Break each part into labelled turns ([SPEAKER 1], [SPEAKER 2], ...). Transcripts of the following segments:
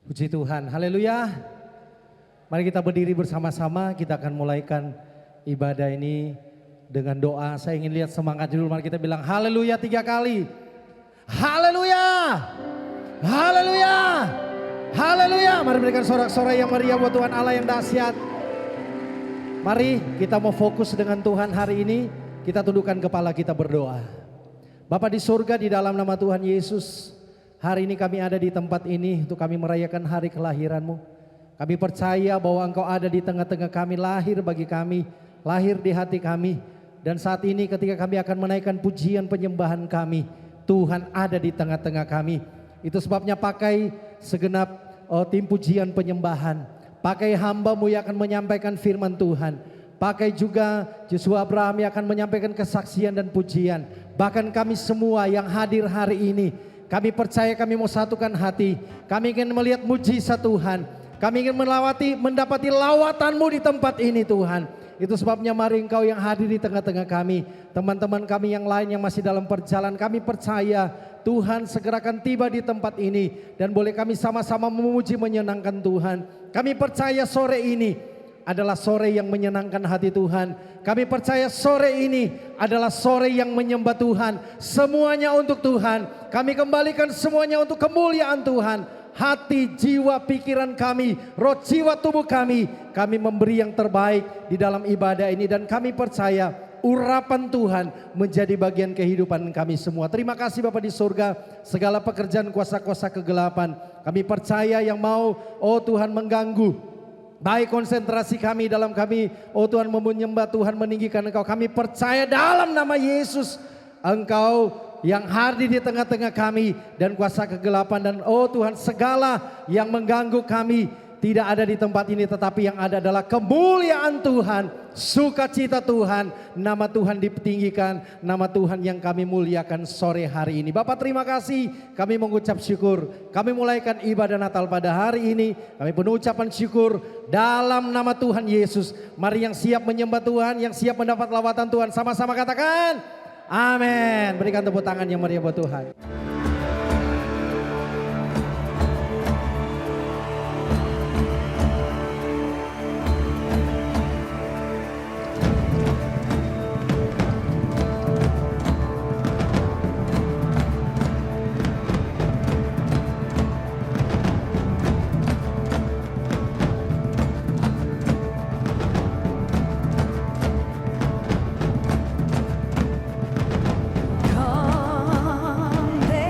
[SPEAKER 1] Puji Tuhan, haleluya. Mari kita berdiri bersama-sama, kita akan mulaikan ibadah ini dengan doa. Saya ingin lihat semangat dulu, mari kita bilang haleluya 3 kali. Haleluya, haleluya, haleluya. Mari berikan sorak-sorai yang meriah buat Tuhan Allah yang dahsyat. Mari kita mau fokus dengan Tuhan hari ini, kita tundukkan kepala kita berdoa. Bapa di surga, di dalam nama Tuhan Yesus, hari ini kami ada di tempat ini untuk kami merayakan hari kelahiran-Mu. Kami percaya bahwa Engkau ada di tengah-tengah kami, lahir bagi kami, lahir di hati kami. Dan saat ini ketika kami akan menaikkan pujian penyembahan kami, Tuhan ada di tengah-tengah kami. Itu sebabnya pakai segenap tim pujian penyembahan. Pakai hamba-Mu yang akan menyampaikan firman Tuhan. Pakai juga Joshua Abraham yang akan menyampaikan kesaksian dan pujian. Bahkan kami semua yang hadir hari ini, kami percaya kami mau satukan hati. Kami ingin melihat mujizat Tuhan. Kami ingin mendapati lawatan-Mu di tempat ini Tuhan. Itu sebabnya mari Engkau yang hadir di tengah-tengah kami. Teman-teman kami yang lain yang masih dalam perjalanan, kami percaya Tuhan segera akan tiba di tempat ini. Dan boleh kami sama-sama memuji menyenangkan Tuhan. Kami percaya sore ini adalah sore yang menyenangkan hati Tuhan. Kami percaya sore ini adalah sore yang menyembah Tuhan. Semuanya untuk Tuhan. Kami kembalikan semuanya untuk kemuliaan Tuhan. Hati, jiwa, pikiran kami, roh, jiwa, tubuh kami memberi yang terbaik di dalam ibadah ini. Dan kami percaya urapan Tuhan menjadi bagian kehidupan kami semua. Terima kasih Bapa di surga, segala pekerjaan kuasa-kuasa kegelapan kami percaya yang mau Tuhan mengganggu baik konsentrasi kami dalam kami, Tuhan menyembah Tuhan, meninggikan Engkau. Kami percaya dalam nama Yesus, Engkau yang hadir di tengah-tengah kami dan kuasa kegelapan. Dan Tuhan, segala yang mengganggu kami tidak ada di tempat ini, tetapi yang ada adalah kemuliaan Tuhan, sukacita Tuhan, nama Tuhan ditinggikan, nama Tuhan yang kami muliakan sore hari ini. Bapak terima kasih, kami mengucap syukur. Kami mulaikan ibadah Natal pada hari ini, kami penuh ucapan syukur dalam nama Tuhan Yesus. Mari yang siap menyembah Tuhan, yang siap mendapat lawatan Tuhan, sama-sama katakan amin. Berikan tepuk tangan yang meriah buat Tuhan.
[SPEAKER 2] Come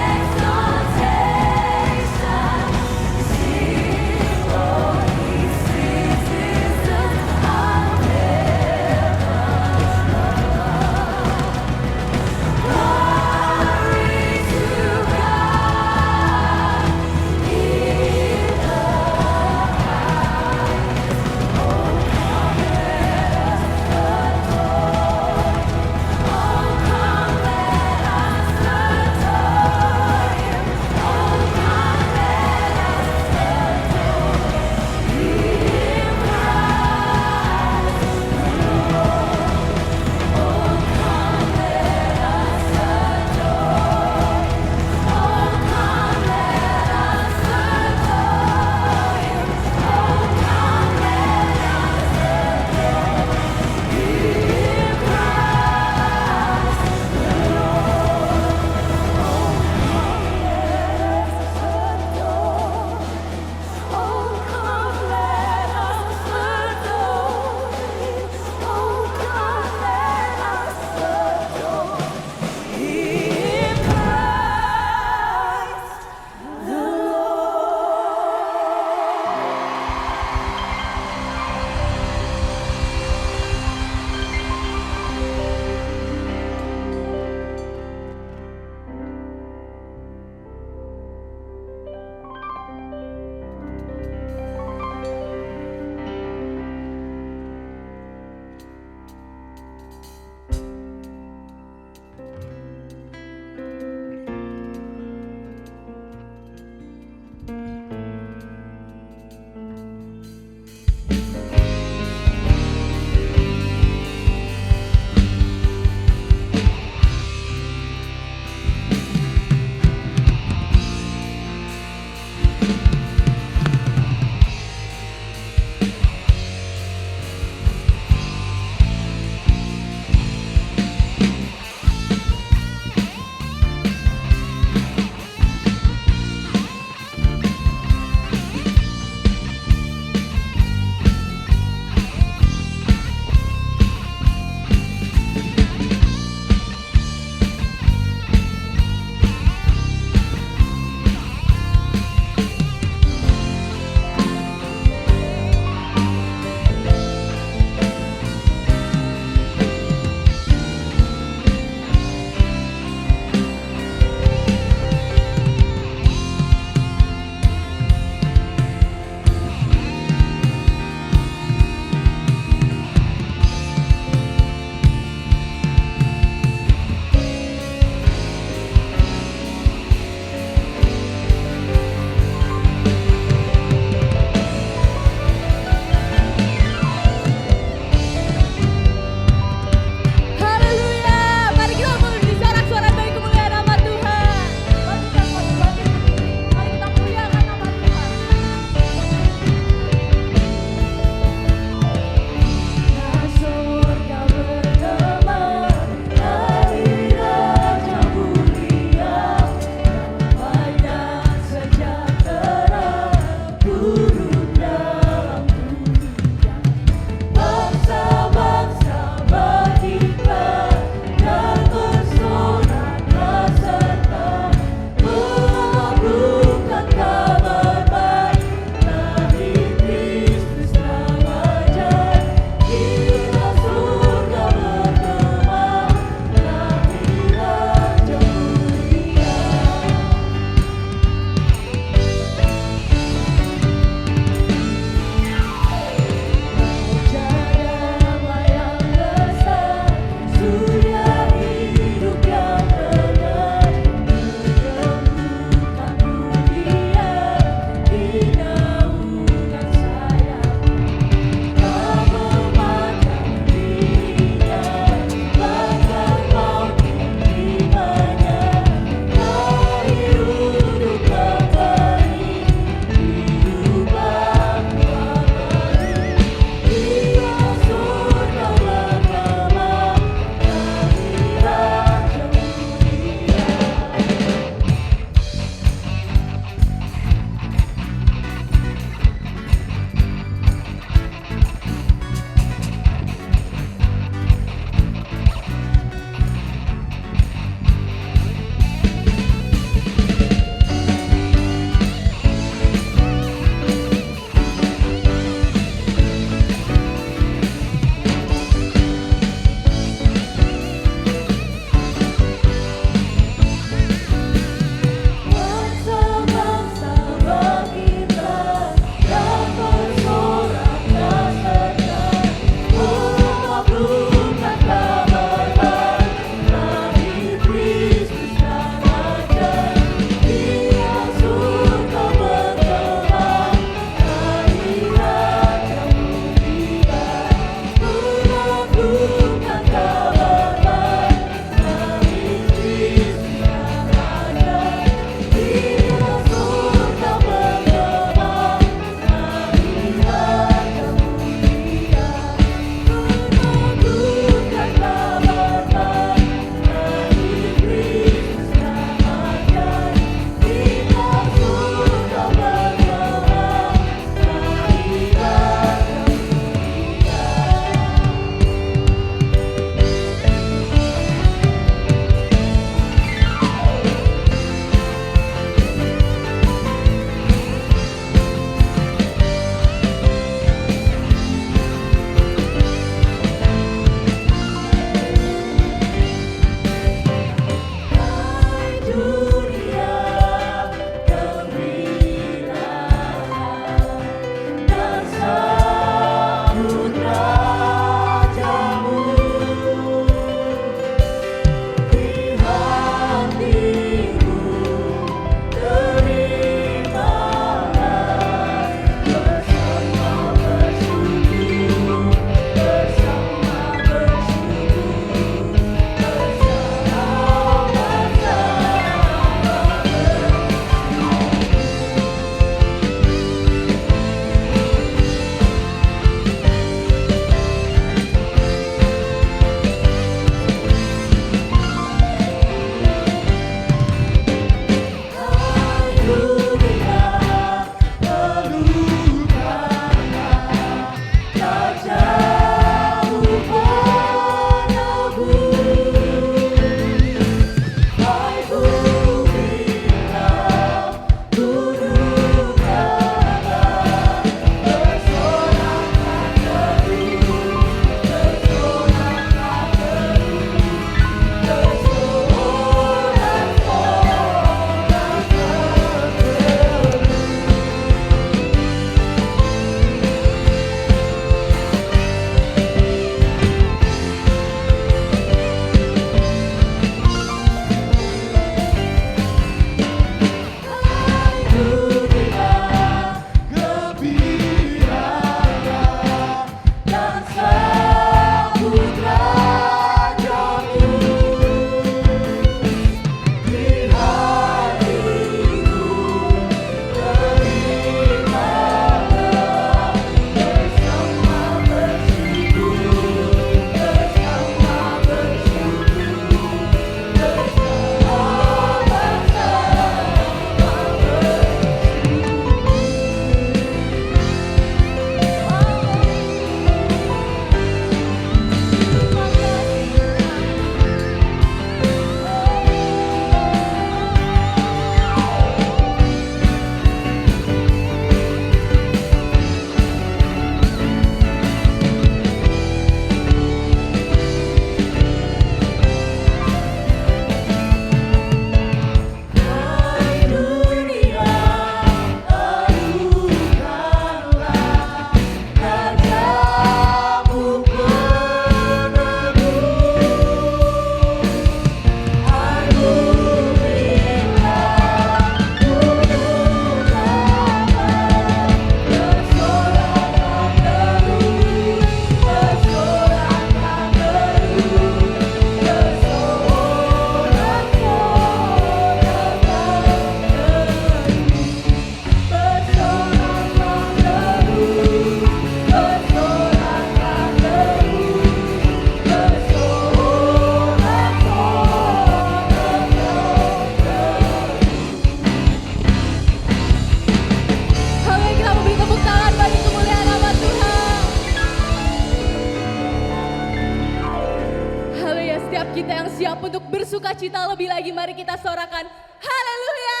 [SPEAKER 2] setiap kita yang siap untuk bersuka cita lebih lagi, mari kita sorakan haleluya.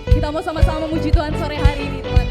[SPEAKER 2] Kita mau sama-sama memuji Tuhan sore hari ini, teman-teman.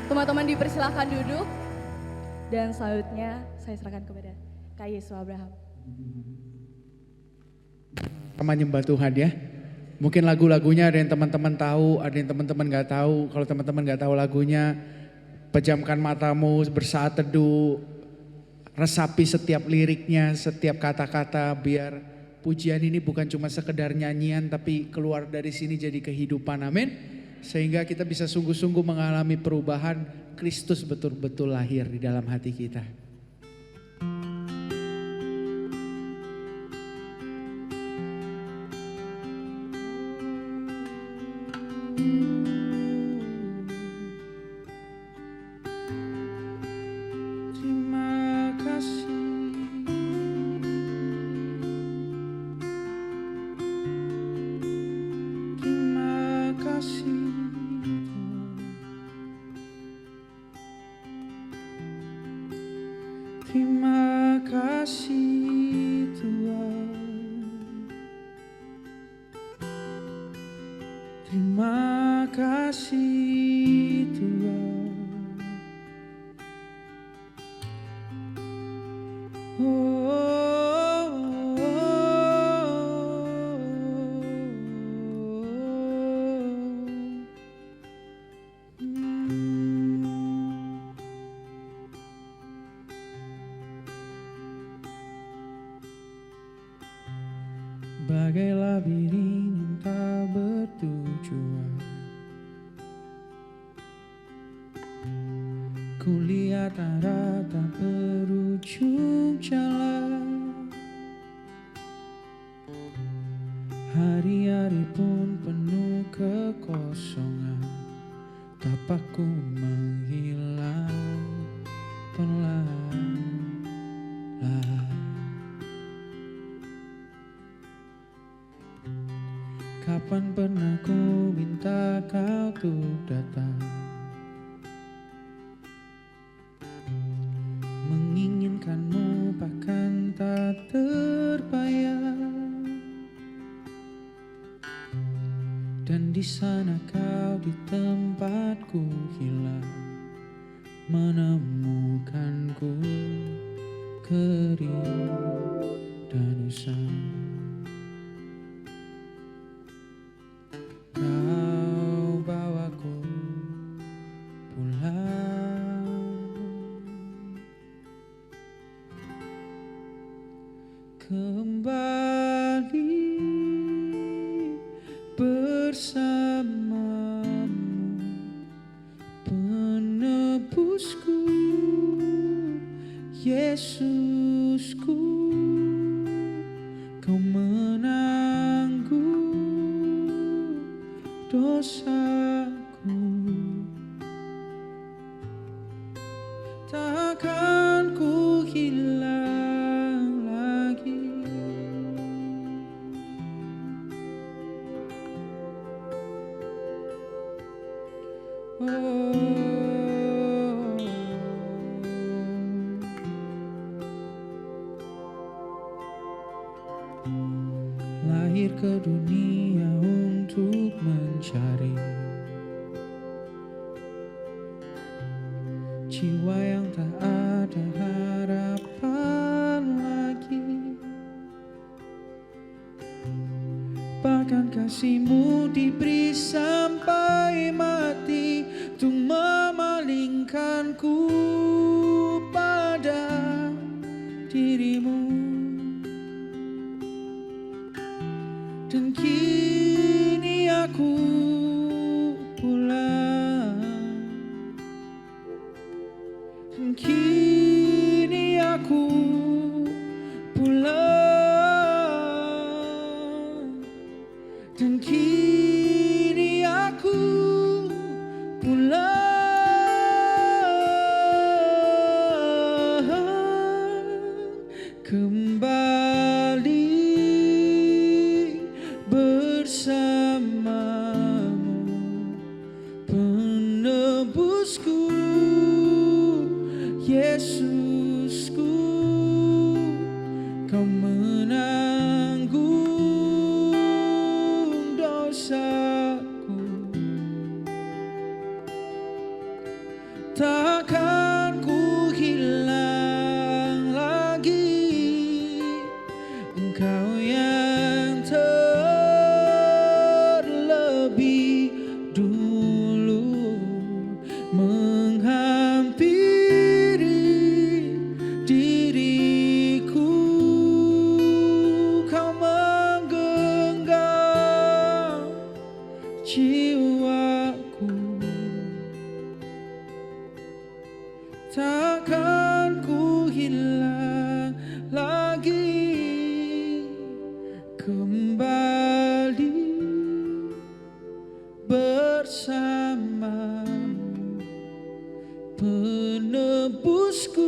[SPEAKER 2] Teman-teman dipersilahkan duduk. Dan selanjutnya saya serahkan kepada Kak Yesus Abraham.
[SPEAKER 3] Sama nyembah Tuhan ya. Mungkin lagu-lagunya ada yang teman-teman tahu, ada yang teman-teman gak tahu. Kalau teman-teman gak tahu lagunya, pejamkan matamu, bersaat teduh, resapi setiap liriknya, setiap kata-kata, biar pujian ini bukan cuma sekedar nyanyian tapi keluar dari sini jadi kehidupan, amin. Sehingga kita bisa sungguh-sungguh mengalami perubahan, Kristus betul-betul lahir di dalam hati kita. kasih Tuhan. Terima kasih Tuhan. Bagai labirin yang tak bertujuan, kulihat arah tak berujung jalan. Hari-hari pun penuh kekosongan, tapakku menghilang perlahan. Kapan pernah ku minta kau tuh datang, menginginkanmu bahkan tak terbayang. Dan di sana kau di tempatku hilang, menemukanku kering dan usang. Kau bawaku pulang kembali bersamamu, penebusku, Yesusku. Kau menanggung dosaku, takkan ku hilang lagi. Lahir ke dunia untuk mencari jiwa yang tak ada harapan lagi. Bahkan kasih-Mu diberi sampai mati, untuk memalingkanku pada diri-Mu. Dan kini aku pulang, dan kini aku pulang, dan kini aku pulang kembali bersamamu, penebusku, Yesusku. Kau menanggung dosaku, takkan ku hilang lagi. Engkau yang terlebih dulu menghampiri diriku. Kau menggenggam jiwaku, takkan ku hilang lagi. Kembali bersamamu, penebusku,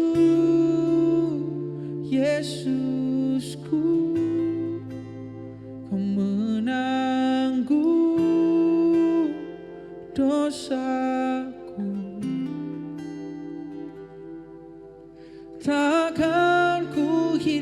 [SPEAKER 3] Yesusku. Kau menanggung dosaku, takkan ku hilang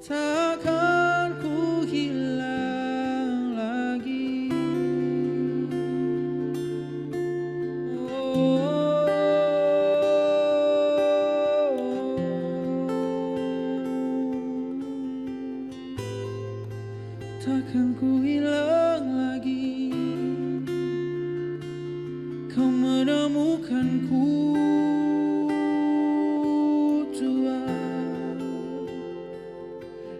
[SPEAKER 3] takkan ku hilang lagi. Takkan ku hilang lagi. Kau menemukanku, Tuhan.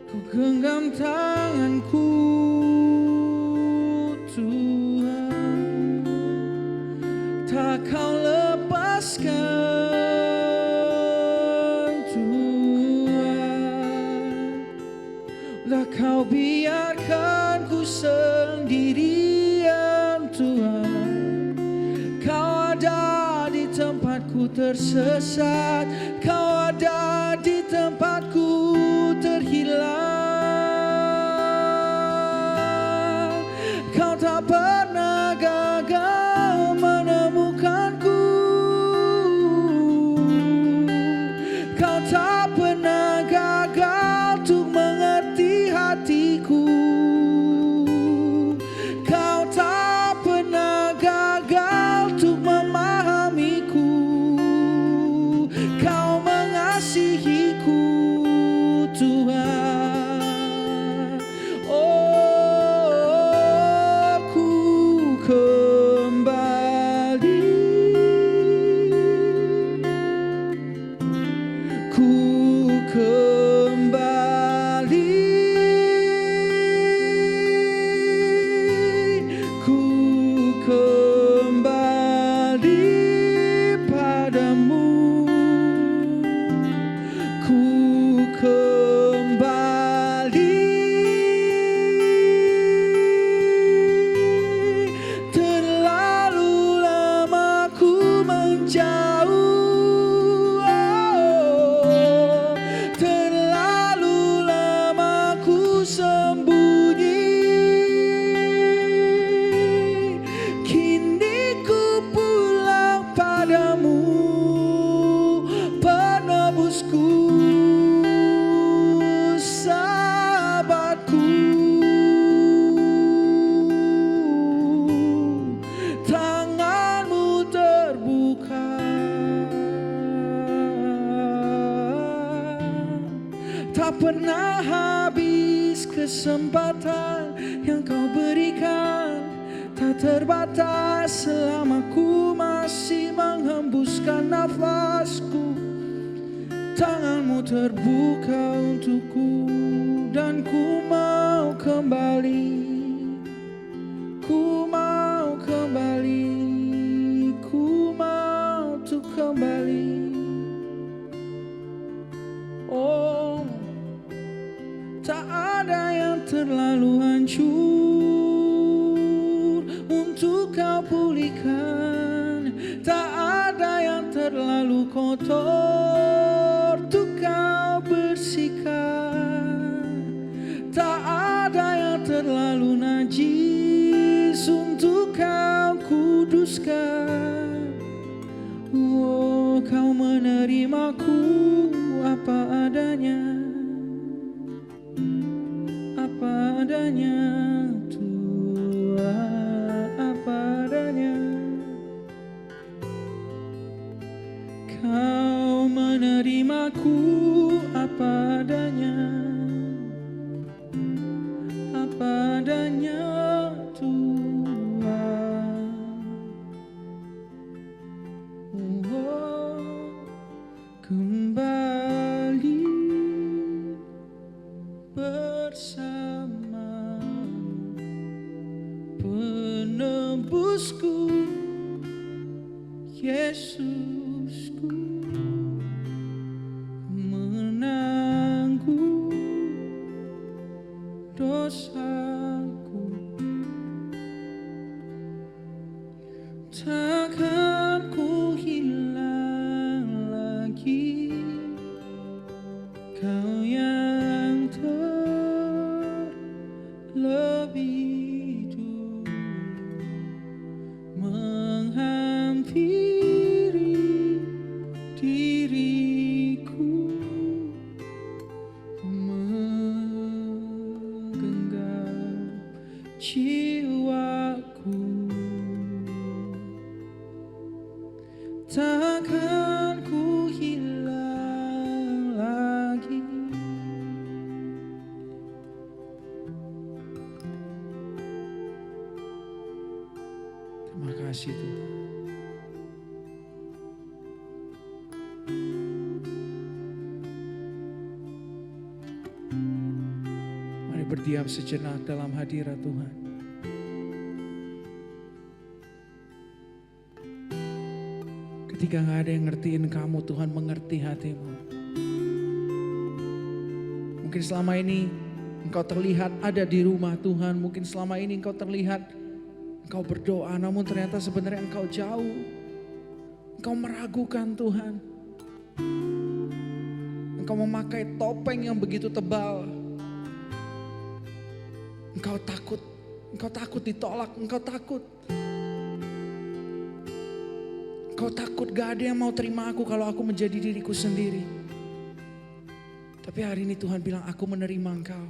[SPEAKER 3] Kau genggam tanganku, Tuhan. Tak kau lepaskan, Tuhan. Tak kau biarkan ku sendirian, Tuhan. Kau ada di tempatku tersesat, kau ada di tempatku terhilang. Kau tak pernah gagal menemukanku, kau tak pernah gagal untuk mengerti hatiku. Kau tak pernah gagal untuk memahamiku. Kau mengasihiku, Tuhan. Oh, ku kembali, ku kembali, ku kembali padamu, ku kembali. Terlalu lama ku menjauh, terlalu lama ku sembunyi. Kini ku pulang padamu, penebusku, sahabatku. Tanganmu terbuka, tak pernah habis kesempatan yang kau berikan. Tak terbatas selama ku masih menghembuskan nafasku. Tanganmu terbuka untukku dan ku mau kembali. Ku mau kembali, ku mau untuk kembali. Oh, tak ada yang terlalu hancur untuk kau pulihkan. Tak ada yang terlalu kotor untuk kau bersihkan. Tak ada yang terlalu najis untuk kau kuduskan. Oh, kau menerimaku apa adanya, apa adanya, Tuhan, apa adanya. Kau menerimaku apa adanya, apa adanya, Tuhan. Oh, kembali bersama penebusku, Yesusku, menanggung dosaku. Takkan ku hilang lagi, kau yang terlebih dulu menghampiri diriku, jiwaku. Takkan ku hilang lagi. Terima kasih Tuhan. Mari berdiam sejenak dalam hadirat Tuhan. Ketika gak ada yang ngertiin kamu, Tuhan mengerti hatimu. Mungkin selama ini engkau terlihat ada di rumah Tuhan. Mungkin selama ini engkau terlihat engkau berdoa, namun ternyata sebenarnya engkau jauh. Engkau meragukan Tuhan. Engkau memakai topeng yang begitu tebal. Engkau takut ditolak, engkau takut. Kau takut gak ada yang mau terima aku kalau aku menjadi diriku sendiri. Tapi hari ini Tuhan bilang aku menerima engkau.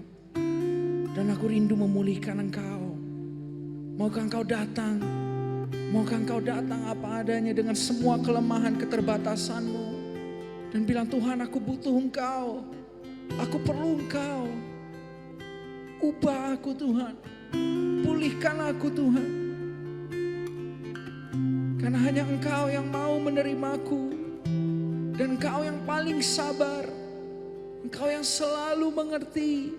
[SPEAKER 3] Dan aku rindu memulihkan engkau. Maukah engkau datang? Maukah engkau datang apa adanya dengan semua kelemahan keterbatasanmu. Dan bilang Tuhan aku butuh engkau. Aku perlu engkau. Ubah aku Tuhan. Pulihkan aku Tuhan. Karena hanya engkau yang mau menerimaku. Dan engkau yang paling sabar. Engkau yang selalu mengerti.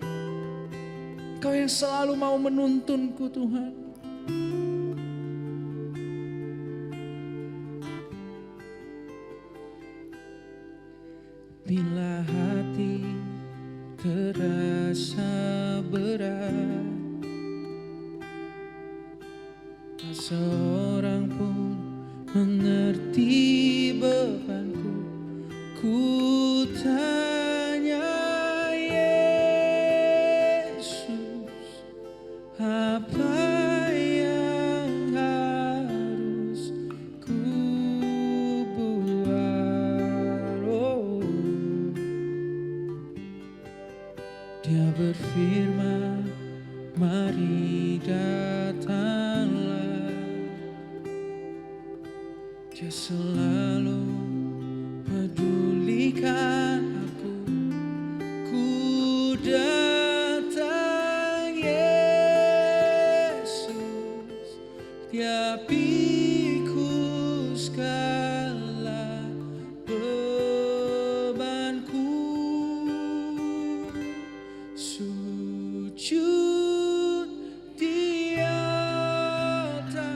[SPEAKER 3] Engkau yang selalu mau menuntunku Tuhan. Bila hati terasa berat, tak seorang pun mengerti bebanku. Ku tanya Yesus, apa yang harus ku buat? Oh. Dia berfirman, mari datanglah. Dia selalu pedulikan aku. Ku datang Yesus, tiap pikul segala bebanku. Sujud di atasnya.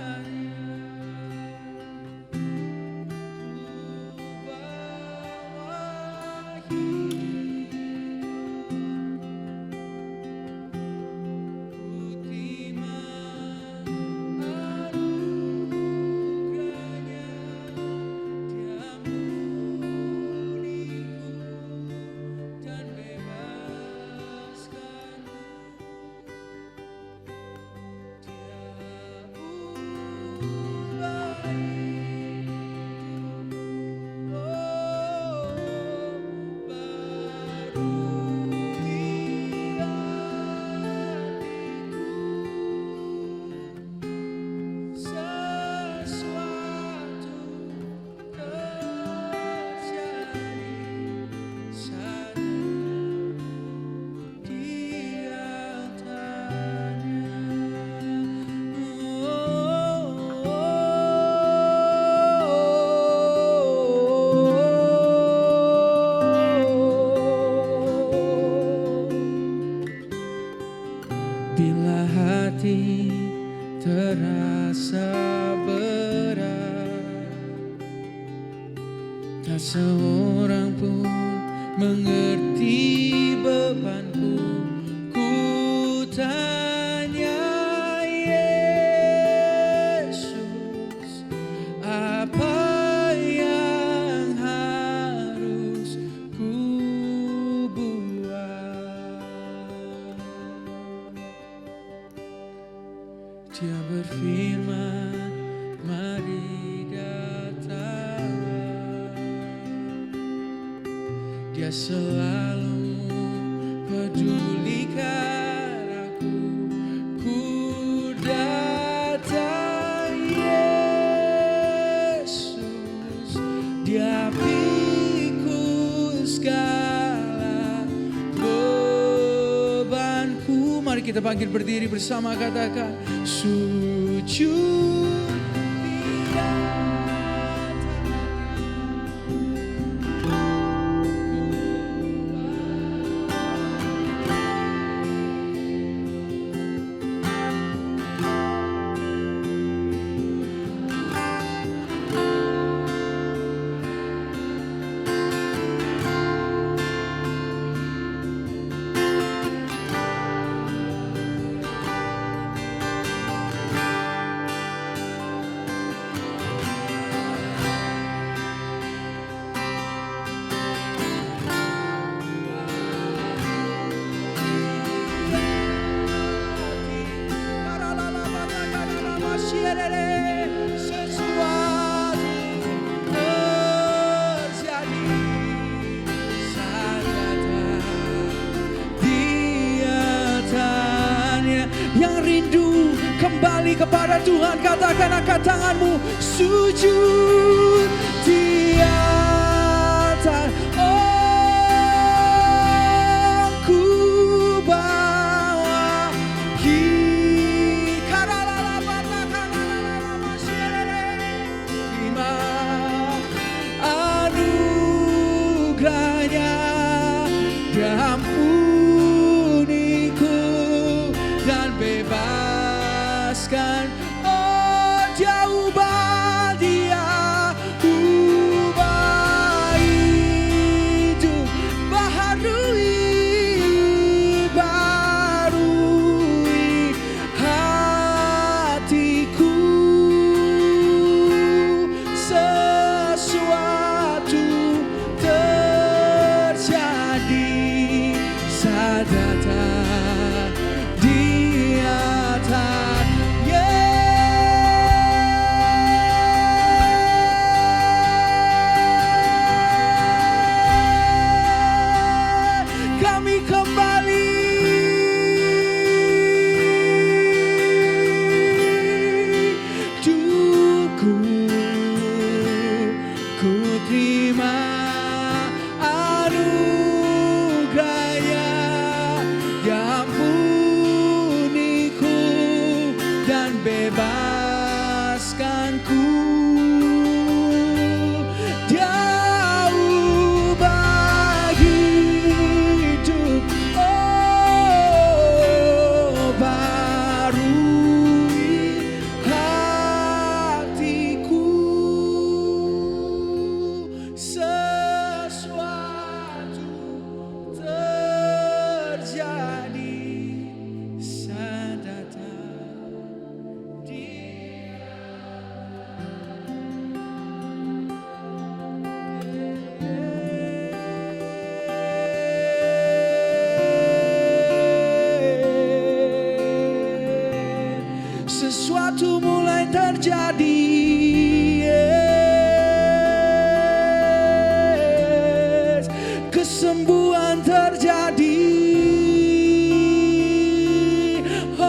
[SPEAKER 3] Bila hati terasa berat, tak seorang pun mengerti bebanku. Ku tanya Yesus, apa yang harus ku buat? Dia berfirman, mari datanglah. Dia selalu pedulikan aku. Ku Mari kita bangkit berdiri bersama, katakan sujud di yang rindu kembali kepada Tuhan, katakan angkat tanganmu, sujud di atas. Oh, ku bawa terima anugerahnya dan ampuniku dan bebaskan. Oh, dia ubah, dia ubah hidup, baharui hatiku. Sesuatu terjadi saat datang di atas. Kami kembali Tuku, ku terima anugerahnya, dia ampuniku dan bebaskanku. Dia ubah hidup, oh, barui hatiku. Sesuatu terjadi saat datang dia. Sesuatu mulai terjadi, yes. Kesembuhan terjadi, oh,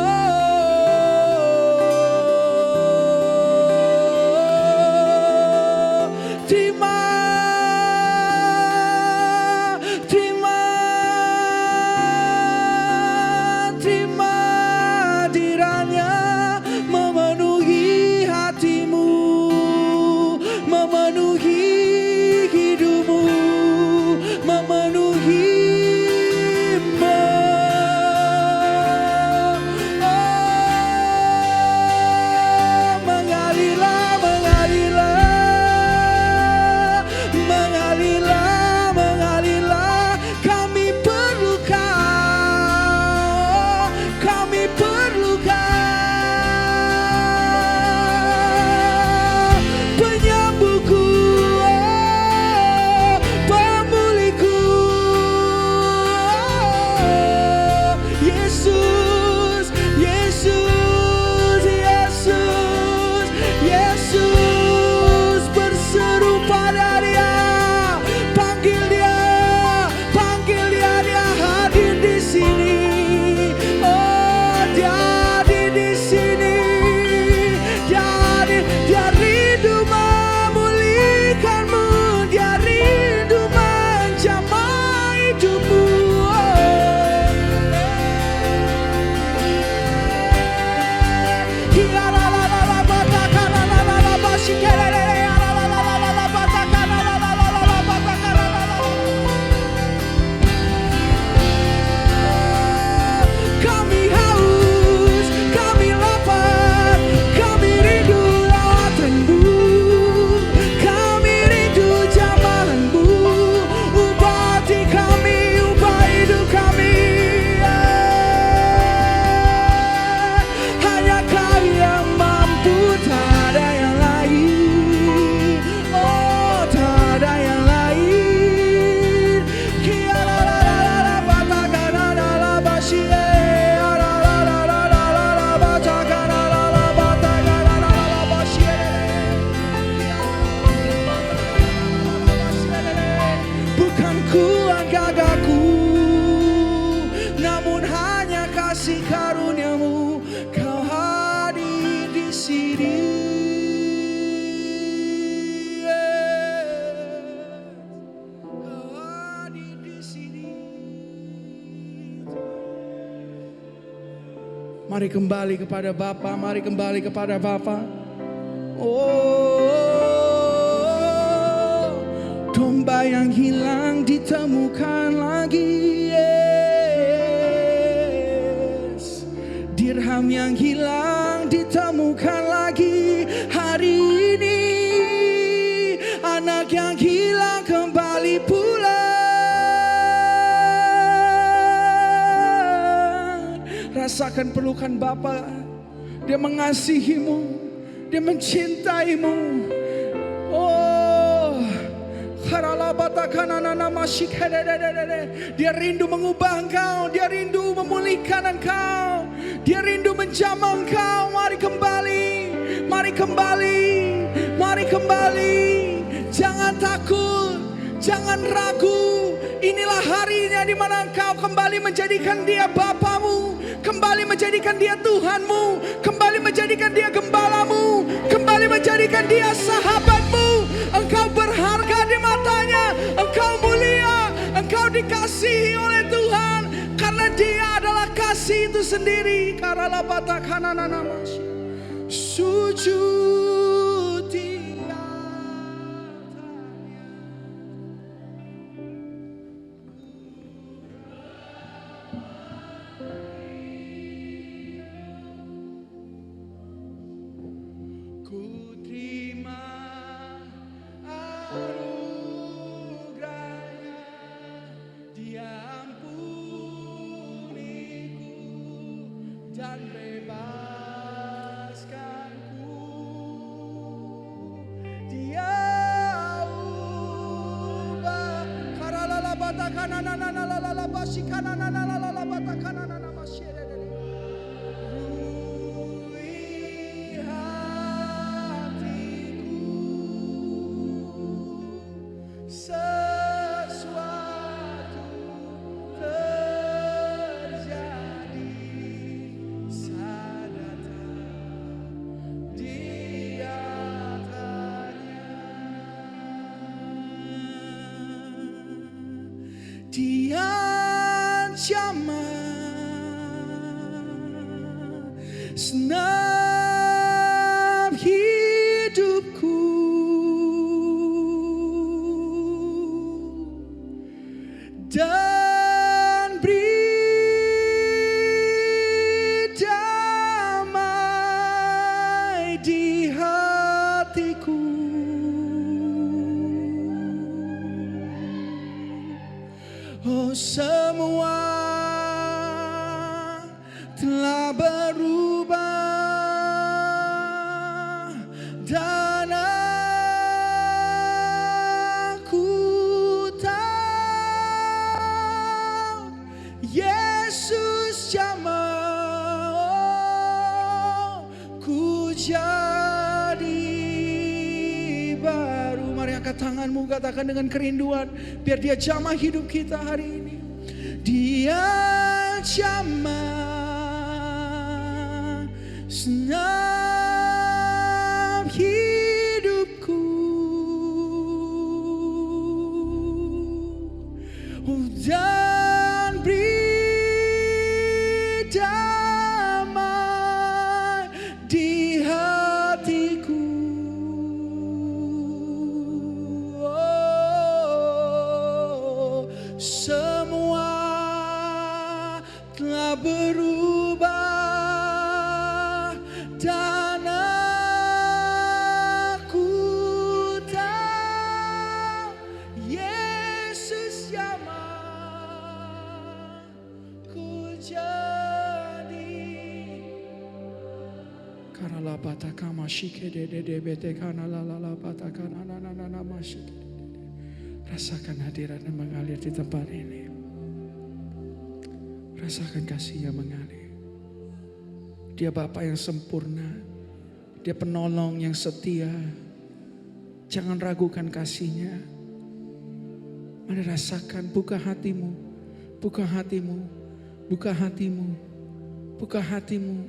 [SPEAKER 3] terima, terima, terima diranya memenuhi hati kasih karunia-Mu, Kau hadir di sini. Kau hadir di sini. Mari kembali kepada Bapa, mari kembali kepada Bapa. Oh, domba yang hilang ditemukan lagi, yes. Dirham yang hilang ditemukan lagi hari ini. Anak yang hilang kembali pulang. Rasakan pelukan Bapa. Dia mengasihimu, Dia mencintaimu. Oh, Dia rindu mengubah engkau, Dia rindu memulihkan engkau, Dia rindu menjamah engkau. Mari kembali, mari kembali, mari kembali. Jangan takut, jangan ragu. Inilah harinya di mana engkau kembali menjadikan Dia Bapamu, kembali menjadikan Dia Tuhanmu, kembali menjadikan Dia gembalamu, kembali menjadikan Dia sahabatmu. Engkau berharga di matanya, engkau mulia, engkau dikasihi oleh Tuhan, karena Dia adalah kasih itu sendiri. Karala batakana namashi, sujud Dia. Ku terima anugerahnya, Dia ampuniku dan bebaskanku. Dia ubah karalala batakana nanala basikana nanala batakana namasyere. Dia jamah senam hidupku, dan beri damai di hatiku. Oh, semua telah berubah dan aku tahu Yesus jamah. Oh, ku jadi baru. Mari angkat tanganmu, katakan dengan kerinduan, biar Dia jamah hidup kita hari ini. Dia jamah senam hidupku, dan beri damai di hatiku. Oh, semua telah berubah dan aku tahu Yesus jamah ku jadi. Karala batakama shikede de bete kana la batakana na mashike. Rasakan hadiratnya mengalir di tempat ini. Rasakan kasih-Nya mengalir. Dia Bapa yang sempurna. Dia penolong yang setia. Jangan ragukan kasih-Nya. Mari rasakan, buka hatimu. Buka hatimu. Buka hatimu. Buka hatimu.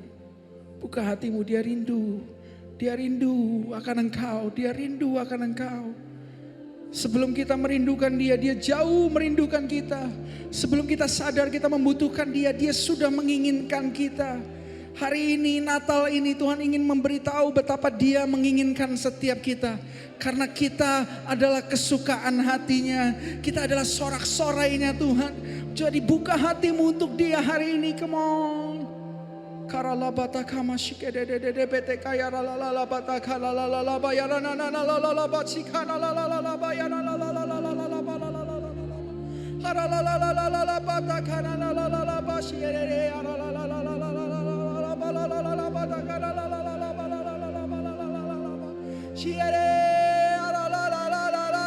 [SPEAKER 3] Buka hatimu, dia rindu. Dia rindu akan engkau, dia rindu akan engkau. Sebelum kita merindukan dia, dia jauh merindukan kita. Sebelum kita sadar kita membutuhkan dia, dia sudah menginginkan kita. Hari ini, Natal ini Tuhan ingin memberitahu betapa dia menginginkan setiap kita. Karena kita adalah kesukaan hatinya. Kita adalah sorak-sorainya Tuhan. Jadi buka hatimu untuk dia hari ini, come on. Karalabata kama shikedededede bete kaya lalalabata kalalalala bayana nalalala batsikana lalalala bayana lalalala haralalalala bata kana lalalala bashirere haralalalala bata kana lalalala shiere haralalalala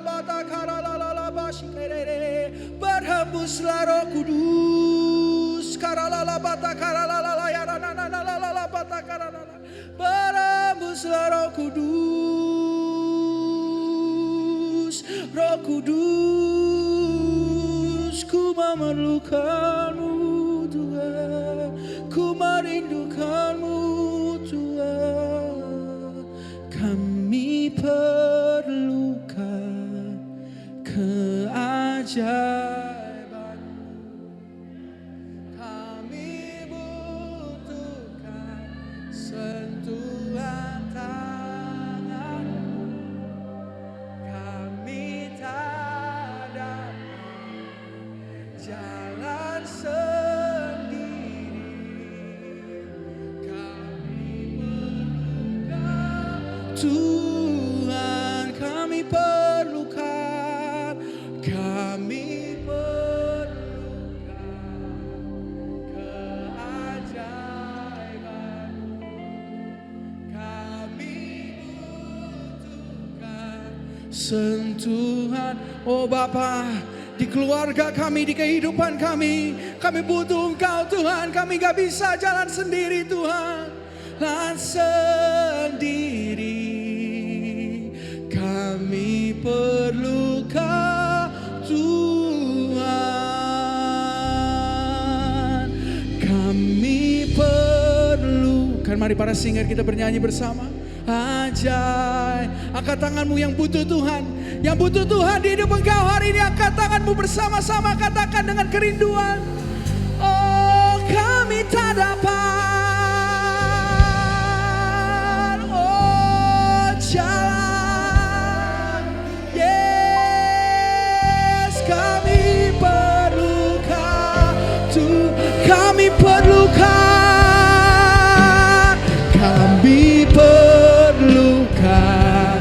[SPEAKER 3] bata kana lalalala bashirere berhembuslah Roh Kudus. Karalala bata karalala yarananala bata karalala. Berhembuslah Roh Kudus. Roh Kudus, ku memerlukanmu Tuhan. Ku merindukanmu Tuhan. Kami perlukan keajaiban. Sentuhan tangan-Mu, kami tak dapat jalan sendiri. Kami perlukan Tuhan, kami perlukan, kami sentuhan. Oh Bapa, di keluarga kami, di kehidupan kami butuh Engkau Tuhan. Kami gak bisa jalan sendiri Tuhan, jalan sendiri. Kami perlukan Tuhan, kami perlukan. Mari para singer kita bernyanyi bersama. Angkat tanganmu yang butuh Tuhan. Yang butuh Tuhan di hidup engkau hari ini. Angkat tanganmu bersama-sama. Katakan dengan kerinduan. Oh kami tak dapat. Oh jalan. Yes kami perlukan Tuhan. Kami perlukan. Kami perlukan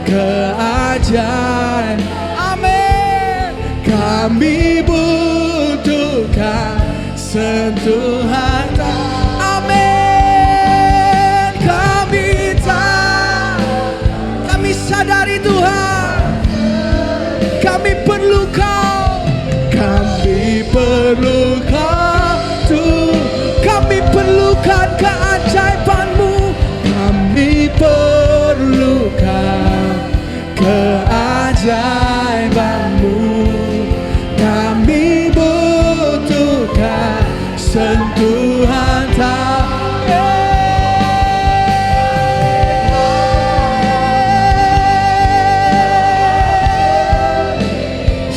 [SPEAKER 3] keajaiban. Amin. Kami butuhkan sentuhan. Amin. Kami sadari Tuhan, kami perlu Kau. Kami perlukan Tuhan. Kami perlukan keajaiban-Mu. Kami perlukan keajaiban-Mu. Kami butuhkan sentuhan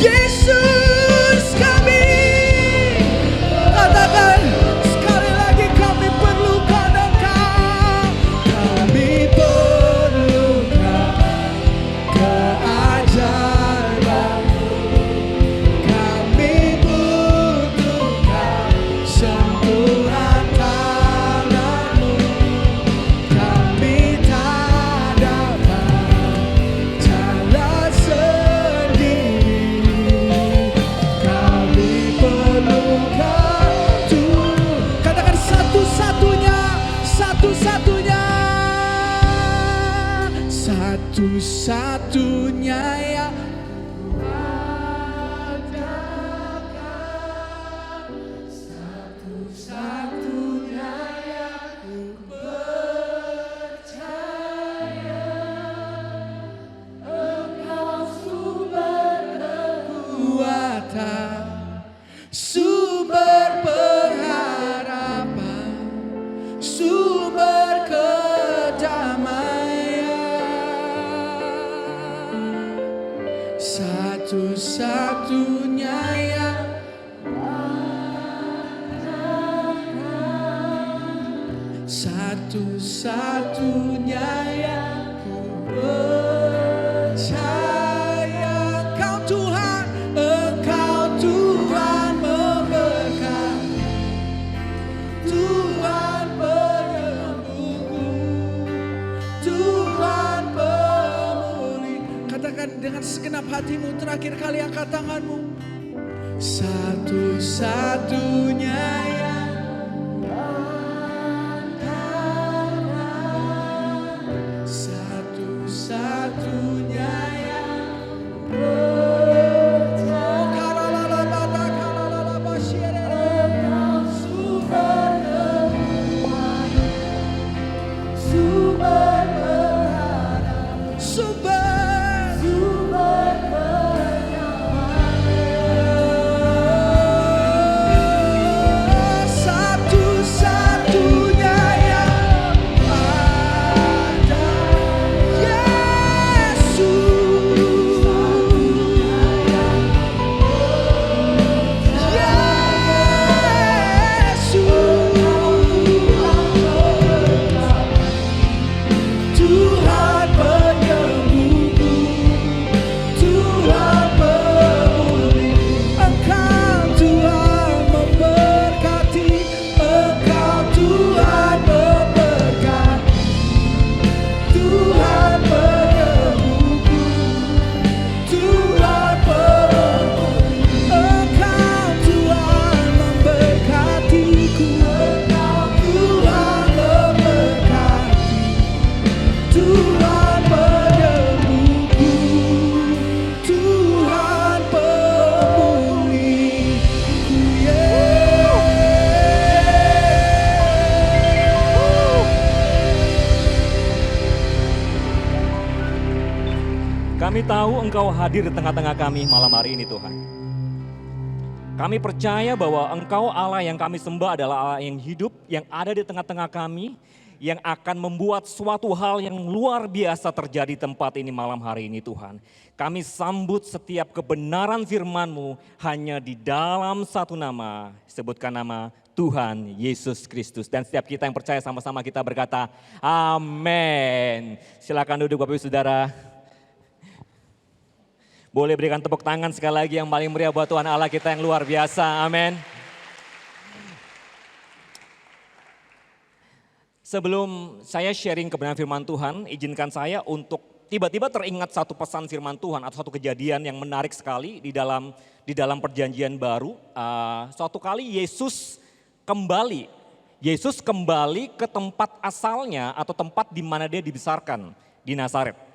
[SPEAKER 3] Yesus kami. Katakan sekali lagi, kami perlukan Engkau. Kami perlukan keajaiban-Mu. Kami butuhkan sentuhan tangan-Mu. Kami tak dapat jalan sendiri. Kami perlukan Tuhan. Katakan satu-satunya, satu-satunya, satu-satunya yang satu-satunya yang ku percaya. Engkau sumber kekuatan, sumber perhatian. satu-satunya yang ku percaya. Engkau Tuhan, Engkau Tuhan memberkati, Tuhan penyembuhku, Tuhan pemulih. Katakan dengan segenap hatimu, terakhir kali angkat tanganmu. Satu-satunya yang angkat, satu-satunya yang
[SPEAKER 4] Kami tahu Engkau hadir di tengah-tengah kami malam hari ini Tuhan. Kami percaya bahwa Engkau Allah yang kami sembah adalah Allah yang hidup, yang ada di tengah-tengah kami, yang akan membuat suatu hal yang luar biasa terjadi di tempat ini malam hari ini Tuhan. Kami sambut setiap kebenaran firman-Mu hanya di dalam satu nama, sebutkan nama Tuhan Yesus Kristus. Dan setiap kita yang percaya sama-sama kita berkata, amin. Silakan duduk Bapak Ibu Saudara. Boleh berikan tepuk tangan sekali lagi yang paling meriah buat Tuhan Allah kita yang luar biasa. Amin. Sebelum saya sharing kebenaran firman Tuhan, izinkan saya untuk tiba-tiba teringat satu pesan firman Tuhan atau satu kejadian yang menarik sekali di dalam perjanjian baru. Suatu kali Yesus kembali ke tempat asalnya atau tempat di mana dia dibesarkan, di Nazaret.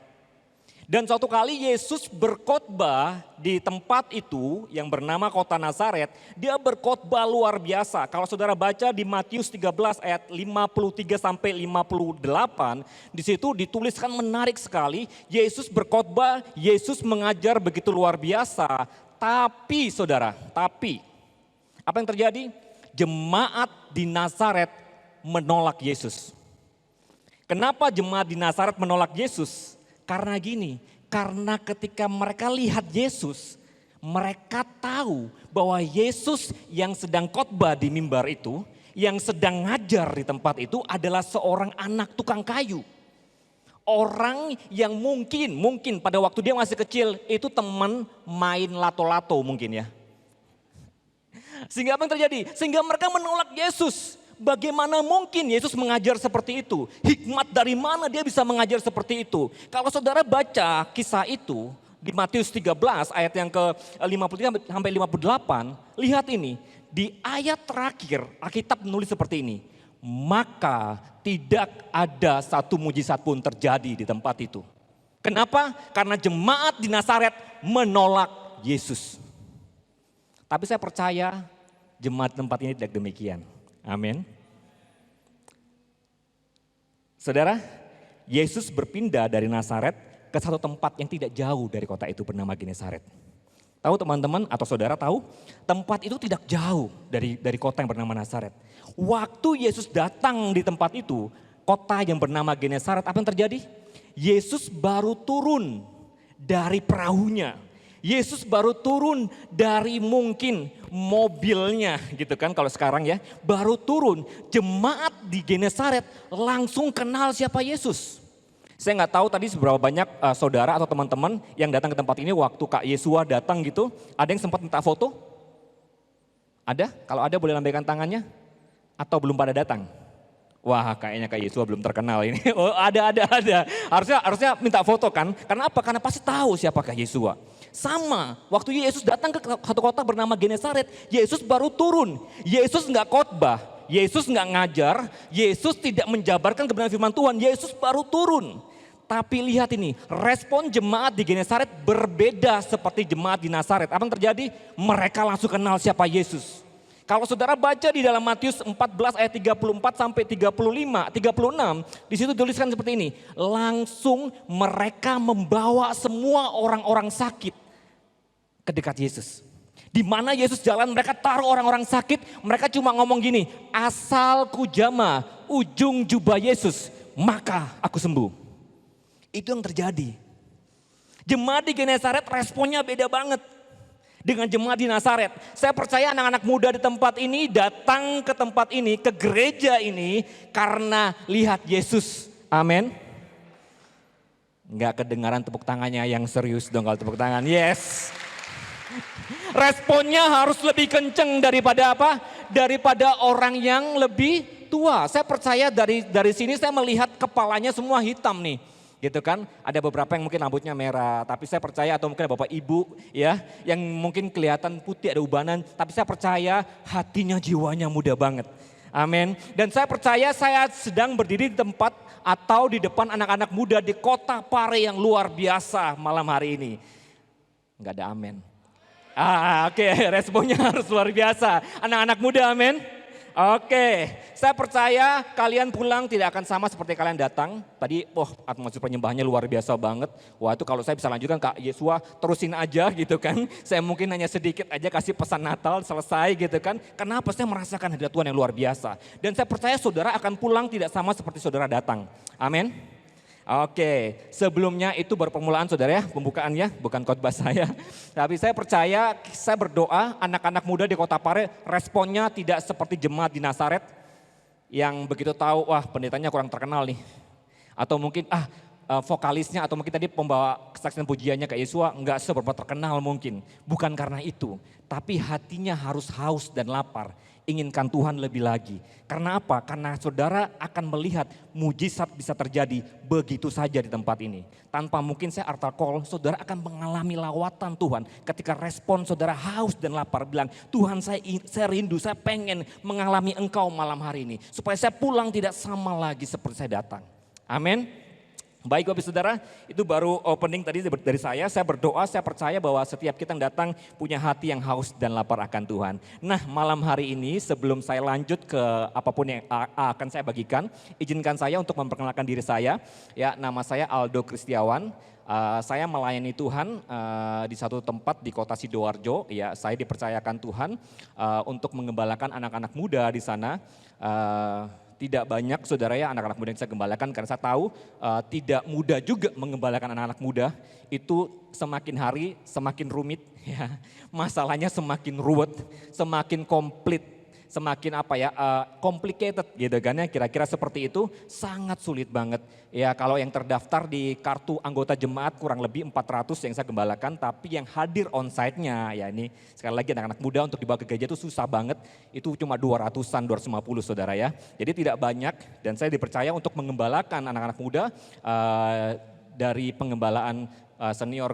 [SPEAKER 4] Dan suatu kali Yesus berkhotbah di tempat itu yang bernama kota Nazaret. Dia berkhotbah luar biasa. Kalau saudara baca di Matius 13 ayat 53 sampai 58. Di situ dituliskan menarik sekali. Yesus berkhotbah, Yesus mengajar begitu luar biasa. Tapi apa yang terjadi? Jemaat di Nazaret menolak Yesus. Kenapa jemaat di Nazaret menolak Yesus? Karena gini, karena ketika mereka lihat Yesus, mereka tahu bahwa Yesus yang sedang khotbah di mimbar itu, yang sedang ngajar di tempat itu adalah seorang anak tukang kayu. Orang yang mungkin pada waktu dia masih kecil itu teman main lato-lato mungkin ya. Sehingga apa yang terjadi? Sehingga mereka menolak Yesus. Bagaimana mungkin Yesus mengajar seperti itu? Hikmat dari mana dia bisa mengajar seperti itu? Kalau saudara baca kisah itu di Matius 13 ayat yang ke-53 sampai 58, lihat ini. Di ayat terakhir Alkitab menulis seperti ini. Maka tidak ada satu mujizat pun terjadi di tempat itu. Kenapa? Karena jemaat di Nazaret menolak Yesus. Tapi saya percaya jemaat tempat ini tidak demikian. Amin. Saudara, Yesus berpindah dari Nazaret ke satu tempat yang tidak jauh dari kota itu bernama Genesaret. Tahu teman-teman atau saudara tahu, tempat itu tidak jauh dari kota yang bernama Nazaret. Waktu Yesus datang di tempat itu, kota yang bernama Genesaret, apa yang terjadi? Yesus baru turun dari perahunya. Yesus baru turun dari mungkin mobilnya gitu kan kalau sekarang ya. Baru turun, jemaat di Genesaret langsung kenal siapa Yesus. Saya nggak tahu tadi seberapa banyak saudara atau teman-teman yang datang ke tempat ini waktu Kak Yesua datang gitu. Ada yang sempat minta foto? Ada? Kalau ada boleh lambaikan tangannya? Atau belum pada datang? Wah, kayaknya Kak Yesua belum terkenal ini. Oh, ada. Harusnya minta foto kan? Karena apa? Karena pasti tahu siapa Kak Yesua. Sama, waktu Yesus datang ke satu kota bernama Genesaret, Yesus baru turun. Yesus nggak khotbah, Yesus nggak ngajar, Yesus tidak menjabarkan kebenaran firman Tuhan, Yesus baru turun. Tapi lihat ini, respon jemaat di Genesaret berbeda seperti jemaat di Nazaret. Apa yang terjadi? Mereka langsung kenal siapa Yesus. Kalau saudara baca di dalam Matius 14 ayat 34 sampai 35, 36, di situ tuliskan seperti ini. Langsung mereka membawa semua orang-orang sakit ke dekat Yesus. Di mana Yesus jalan, mereka taruh orang-orang sakit, mereka cuma ngomong gini, asal ku jama ujung jubah Yesus, maka aku sembuh. Itu yang terjadi. Jemaat di Genesaret responnya beda banget dengan jemaat di Nazaret. Saya percaya anak-anak muda di tempat ini datang ke tempat ini, ke gereja ini karena lihat Yesus. Amin. Enggak kedengaran tepuk tangannya yang serius dong kalau tepuk tangan. Yes. Responnya harus lebih kenceng daripada apa? Daripada orang yang lebih tua. Saya percaya dari sini saya melihat kepalanya semua hitam nih. Gitu kan, ada beberapa yang mungkin rambutnya merah, tapi saya percaya atau mungkin ada bapak ibu ya, yang mungkin kelihatan putih ada ubanan, tapi saya percaya hatinya jiwanya muda banget. Amin. Dan saya percaya saya sedang berdiri di tempat atau di depan anak-anak muda di kota Pare yang luar biasa malam hari ini. Enggak ada amin. Oke, responnya harus luar biasa. Anak-anak muda amin. Oke, saya percaya kalian pulang tidak akan sama seperti kalian datang. Tadi, atmosfer penyembahannya luar biasa banget. Wah itu kalau saya bisa lanjutkan Kak Yesua, terusin aja gitu kan. Saya mungkin hanya sedikit aja kasih pesan Natal, selesai gitu kan. Kenapa saya merasakan hadirat Tuhan yang luar biasa. Dan saya percaya saudara akan pulang tidak sama seperti saudara datang. Amin. Oke, sebelumnya itu baru permulaan saudara ya, pembukaannya, bukan khotbah saya. Tapi saya percaya, saya berdoa anak-anak muda di kota Pare responnya tidak seperti jemaat di Nazaret yang begitu tahu, wah pendetanya kurang terkenal nih. Atau mungkin vokalisnya atau mungkin tadi pembawa kesaksian pujiannya Kak Yesua enggak seberapa terkenal mungkin. Bukan karena itu, tapi hatinya harus haus dan lapar. Inginkan Tuhan lebih lagi. Karena apa? Karena saudara akan melihat mujizat bisa terjadi begitu saja di tempat ini. Tanpa mungkin saya artikel, saudara akan mengalami lawatan Tuhan. Ketika respon saudara haus dan lapar bilang, Tuhan saya rindu, saya pengen mengalami Engkau malam hari ini. Supaya saya pulang tidak sama lagi seperti saya datang. Amin. Baik Bapak Saudara, itu baru opening tadi dari saya berdoa, saya percaya bahwa setiap kita yang datang punya hati yang haus dan lapar akan Tuhan. Nah malam hari ini sebelum saya lanjut ke apapun yang akan saya bagikan, izinkan saya untuk memperkenalkan diri saya. Ya, nama saya Aldo Kristiawan, saya melayani Tuhan di satu tempat di kota Sidoarjo. Ya, saya dipercayakan Tuhan untuk mengembalakan anak-anak muda di sana. Tidak banyak saudara ya anak-anak muda yang saya gembalakan karena saya tahu tidak mudah juga mengembalakan anak-anak muda. Itu semakin hari semakin rumit ya. Masalahnya semakin ruwet, semakin komplit, semakin complicated gitu kan ya, kira-kira seperti itu, sangat sulit banget. Ya kalau yang terdaftar di kartu anggota jemaat kurang lebih 400 yang saya gembalakan, tapi yang hadir onsite-nya ya ini sekali lagi anak-anak muda untuk dibawa ke gereja itu susah banget, itu cuma 200-an, 250 saudara ya. Jadi tidak banyak dan saya dipercaya untuk mengembalakan anak-anak muda dari pengembalaan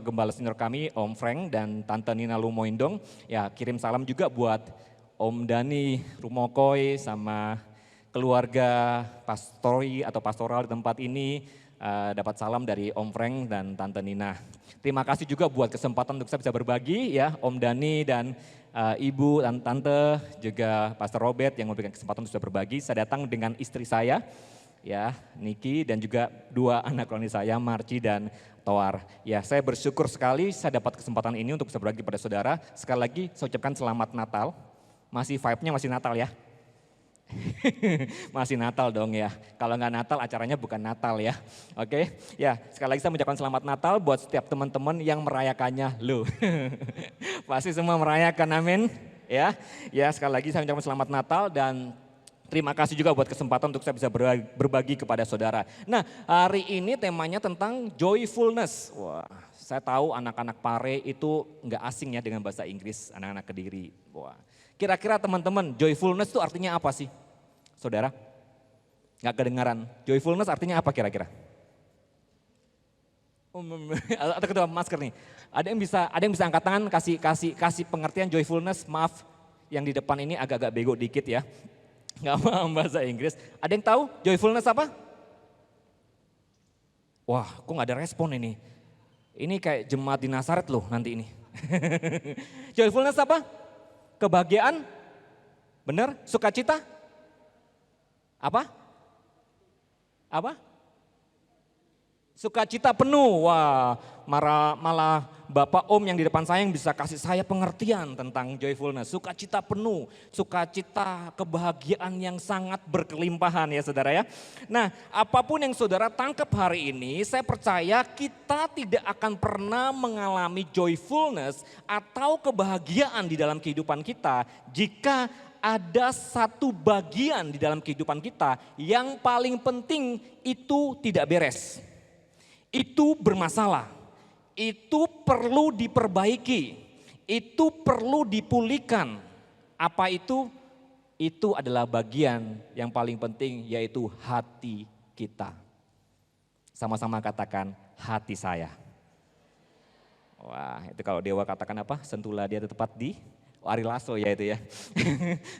[SPEAKER 4] gembala senior kami Om Frank dan Tante Nina Lumoindong. Ya kirim salam juga buat Om Dani Rumokoy sama keluarga pastori atau pastoral di tempat ini, dapat salam dari Om Frank dan Tante Nina. Terima kasih juga buat kesempatan untuk saya bisa berbagi ya Om Dani dan Ibu dan Tante, juga Pastor Robert yang memberikan kesempatan untuk bisa berbagi. Saya datang dengan istri saya ya Niki dan juga dua anak roni saya Marci dan Toar. Ya saya bersyukur sekali saya dapat kesempatan ini untuk bisa berbagi pada saudara. Sekali lagi saya ucapkan selamat Natal. Masih vibe-nya masih Natal ya. Masih Natal dong ya. Kalau nggak Natal acaranya bukan Natal ya. Oke, ya sekali lagi saya mengucapkan selamat Natal buat setiap teman-teman yang merayakannya loh. Pasti semua merayakan, amin. Ya, ya sekali lagi saya mengucapkan selamat Natal dan terima kasih juga buat kesempatan untuk saya bisa berbagi kepada saudara. Nah, hari ini temanya tentang joyfulness. Wah, saya tahu anak-anak Pare itu nggak asing ya dengan bahasa Inggris, anak-anak Kediri. Wah, kira-kira teman-teman, joyfulness itu artinya apa sih? Saudara? Nggak kedengaran. Joyfulness artinya apa kira-kira? Atau ketua masker nih. Ada yang bisa angkat tangan kasih pengertian joyfulness. Maaf, yang di depan ini agak-agak bego dikit ya. Nggak paham bahasa Inggris. Ada yang tahu joyfulness apa? Wah, kok nggak ada respon ini? Ini kayak jemaat di Nazaret loh nanti ini. Joyfulness apa? Kebahagiaan? Benar? Sukacita? Apa? Apa? Sukacita penuh. Wah, malah Bapak Om yang di depan saya yang bisa kasih saya pengertian tentang joyfulness. Sukacita penuh, sukacita kebahagiaan yang sangat berkelimpahan ya saudara ya. Nah, apapun yang saudara tangkap hari ini, saya percaya kita tidak akan pernah mengalami joyfulness atau kebahagiaan di dalam kehidupan kita jika ada satu bagian di dalam kehidupan kita yang paling penting itu tidak beres. Itu bermasalah, itu perlu diperbaiki, itu perlu dipulihkan. Apa itu? Itu adalah bagian yang paling penting yaitu hati kita. Sama-sama katakan hati saya. Wah, itu kalau Dewa katakan apa? Sentuhlah dia tepat di Ari Lasso ya itu ya.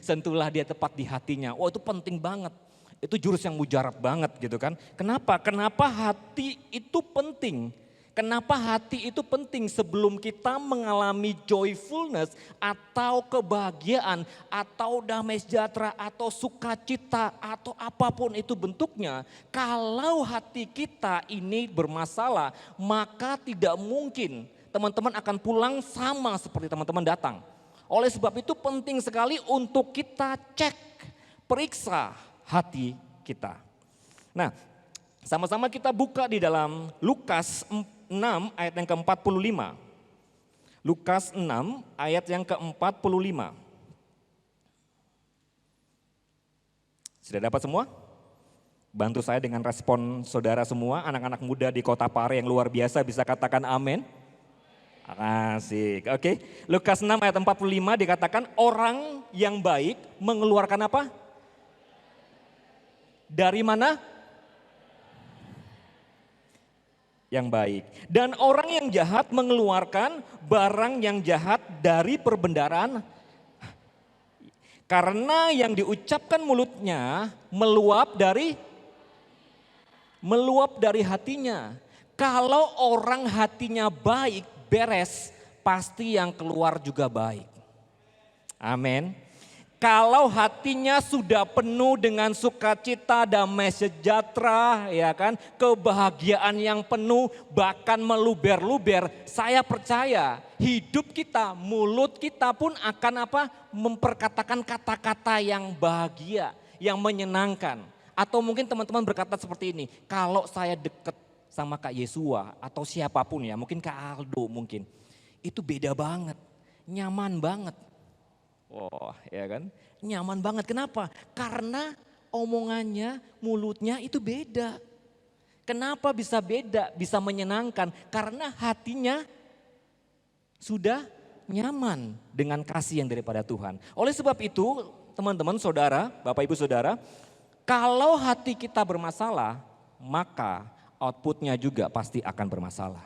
[SPEAKER 4] Sentuhlah dia tepat di hatinya. Oh itu penting banget. Itu jurus yang mujarab banget gitu kan. Kenapa? Kenapa hati itu penting? Kenapa hati itu penting sebelum kita mengalami joyfulness atau kebahagiaan atau damai sejahtera atau sukacita atau apapun itu bentuknya. Kalau hati kita ini bermasalah maka tidak mungkin teman-teman akan pulang sama seperti teman-teman datang. Oleh sebab itu penting sekali untuk kita cek, periksa hati kita. Nah, sama-sama kita buka di dalam Lukas 6 ayat yang ke-45. Lukas 6 ayat yang ke-45. Sudah dapat semua? Bantu saya dengan respon saudara semua, anak-anak muda di Kota Pare yang luar biasa bisa katakan amin. Asik, oke. Lukas 6 ayat 45 dikatakan orang yang baik mengeluarkan apa? Dari mana? Yang baik. Dan orang yang jahat mengeluarkan barang yang jahat dari perbendaharaan. Karena yang diucapkan mulutnya meluap dari hatinya. Kalau orang hatinya baik, beres, pasti yang keluar juga baik. Amin. Kalau hatinya sudah penuh dengan sukacita, damai sejahtera, ya kan, kebahagiaan yang penuh, bahkan meluber-luber, saya percaya hidup kita, mulut kita pun akan apa? Memperkatakan kata-kata yang bahagia, yang menyenangkan. Atau mungkin teman-teman berkata seperti ini, kalau saya dekat sama Kak Yesua atau siapapun ya, mungkin Kak Aldo mungkin, itu beda banget, nyaman banget. Oh ya kan, nyaman banget. Kenapa? Karena omongannya, mulutnya itu beda. Kenapa bisa beda, bisa menyenangkan? Karena hatinya sudah nyaman dengan kasih yang daripada Tuhan. Oleh sebab itu teman-teman, saudara, Bapak Ibu Saudara, kalau hati kita bermasalah, maka outputnya juga pasti akan bermasalah.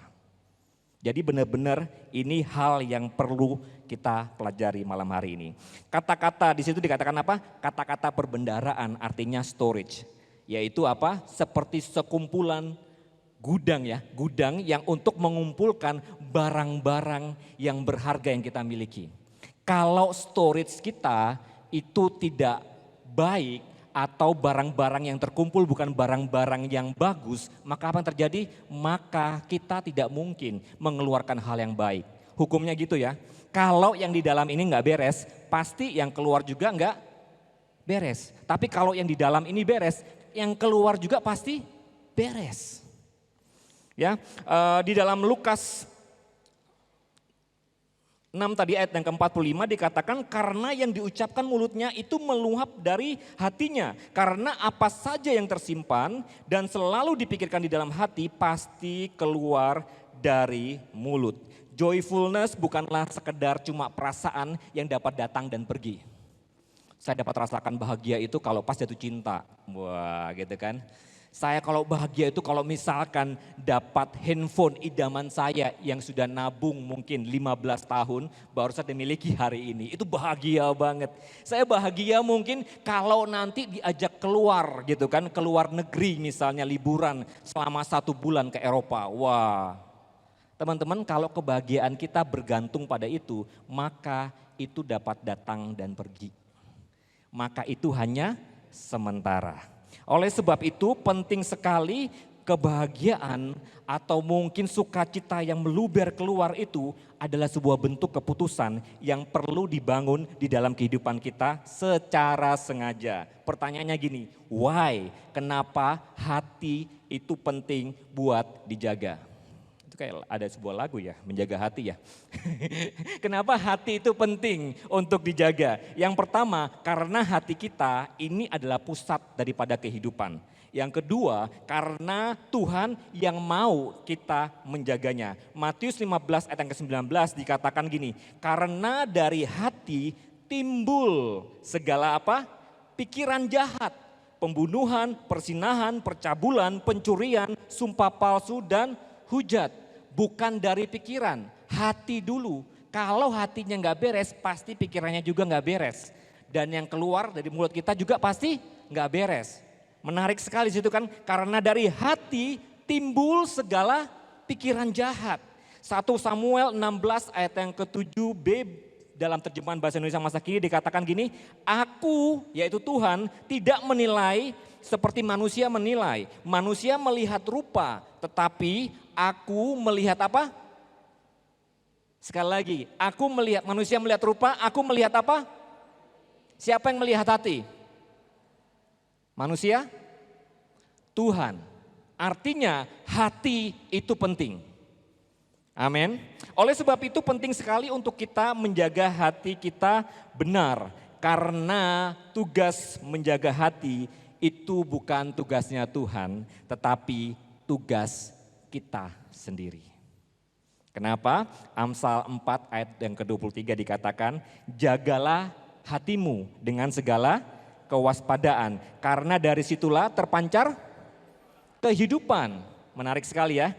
[SPEAKER 4] Jadi benar-benar ini hal yang perlu kita pelajari malam hari ini. Kata-kata di situ dikatakan apa? Kata-kata perbendaharaan artinya storage. Yaitu apa? Seperti sekumpulan gudang ya. Gudang yang untuk mengumpulkan barang-barang yang berharga yang kita miliki. Kalau storage kita itu tidak baik, atau barang-barang yang terkumpul bukan barang-barang yang bagus, maka apa yang terjadi? Maka kita tidak mungkin mengeluarkan hal yang baik. Hukumnya gitu ya, kalau yang di dalam ini nggak beres, pasti yang keluar juga nggak beres. Tapi kalau yang di dalam ini beres, yang keluar juga pasti beres. Ya, di dalam Lukas 6 tadi ayat yang ke-45 dikatakan karena yang diucapkan mulutnya itu meluap dari hatinya. Karena apa saja yang tersimpan dan selalu dipikirkan di dalam hati pasti keluar dari mulut. Joyfulness bukanlah sekedar cuma perasaan yang dapat datang dan pergi. Saya dapat rasakan bahagia itu kalau pas jatuh cinta. Wah gitu kan. Saya kalau bahagia itu kalau misalkan dapat handphone idaman saya yang sudah nabung mungkin 15 tahun baru saya miliki hari ini. Itu bahagia banget. Saya bahagia mungkin kalau nanti diajak keluar gitu kan, keluar negeri misalnya liburan selama 1 bulan ke Eropa. Wah, teman-teman kalau kebahagiaan kita bergantung pada itu, maka itu dapat datang dan pergi. Maka itu hanya sementara. Oleh sebab itu penting sekali kebahagiaan atau mungkin sukacita yang meluber keluar itu adalah sebuah bentuk keputusan yang perlu dibangun di dalam kehidupan kita secara sengaja. Pertanyaannya gini, why? Kenapa hati itu penting buat dijaga? Itu kayak ada sebuah lagu ya, menjaga hati ya. Kenapa hati itu penting untuk dijaga? Yang pertama, karena hati kita ini adalah pusat daripada kehidupan. Yang kedua, karena Tuhan yang mau kita menjaganya. Matius 15 ayat yang ke-19 dikatakan gini, karena dari hati timbul segala apa? Pikiran jahat, pembunuhan, persinahan, percabulan, pencurian, sumpah palsu dan hujat. Bukan dari pikiran, hati dulu. Kalau hatinya nggak beres, pasti pikirannya juga nggak beres. Dan yang keluar dari mulut kita juga pasti nggak beres. Menarik sekali situ kan, karena dari hati timbul segala pikiran jahat. 1 Samuel 16 ayat yang ke-7b dalam terjemahan bahasa Indonesia masa kini dikatakan gini, aku yaitu Tuhan tidak menilai seperti manusia menilai. Manusia melihat rupa, tetapi aku melihat apa? Sekali lagi, aku melihat, manusia melihat rupa, aku melihat apa? Siapa yang melihat hati? Manusia? Tuhan. Artinya hati itu penting. Amin. Oleh sebab itu penting sekali untuk kita menjaga hati kita benar. Karena tugas menjaga hati itu bukan tugasnya Tuhan, tetapi tugas kita sendiri. Kenapa? Amsal 4 ayat yang ke-23 dikatakan, jagalah hatimu dengan segala kewaspadaan. Karena dari situlah terpancar kehidupan. Menarik sekali ya.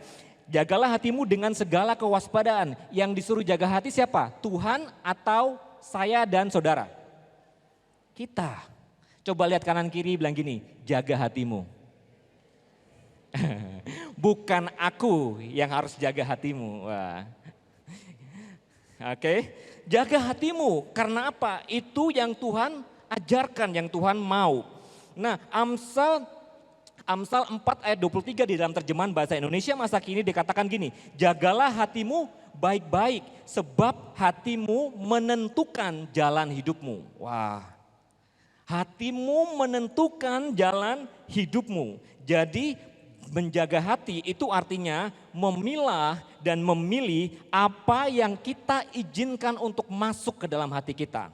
[SPEAKER 4] Jagalah hatimu dengan segala kewaspadaan. Yang disuruh jaga hati siapa? Tuhan atau saya dan saudara? Kita. Coba lihat kanan kiri bilang gini, jaga hatimu. Bukan aku yang harus jaga hatimu. Wah. Oke, jaga hatimu karena apa? Itu yang Tuhan ajarkan, yang Tuhan mau. Nah, Amsal 4 ayat 23 di dalam terjemahan bahasa Indonesia masa kini dikatakan gini, jagalah hatimu baik-baik sebab hatimu menentukan jalan hidupmu. Wah. Hatimu menentukan jalan hidupmu. Jadi menjaga hati itu artinya memilah dan memilih apa yang kita izinkan untuk masuk ke dalam hati kita.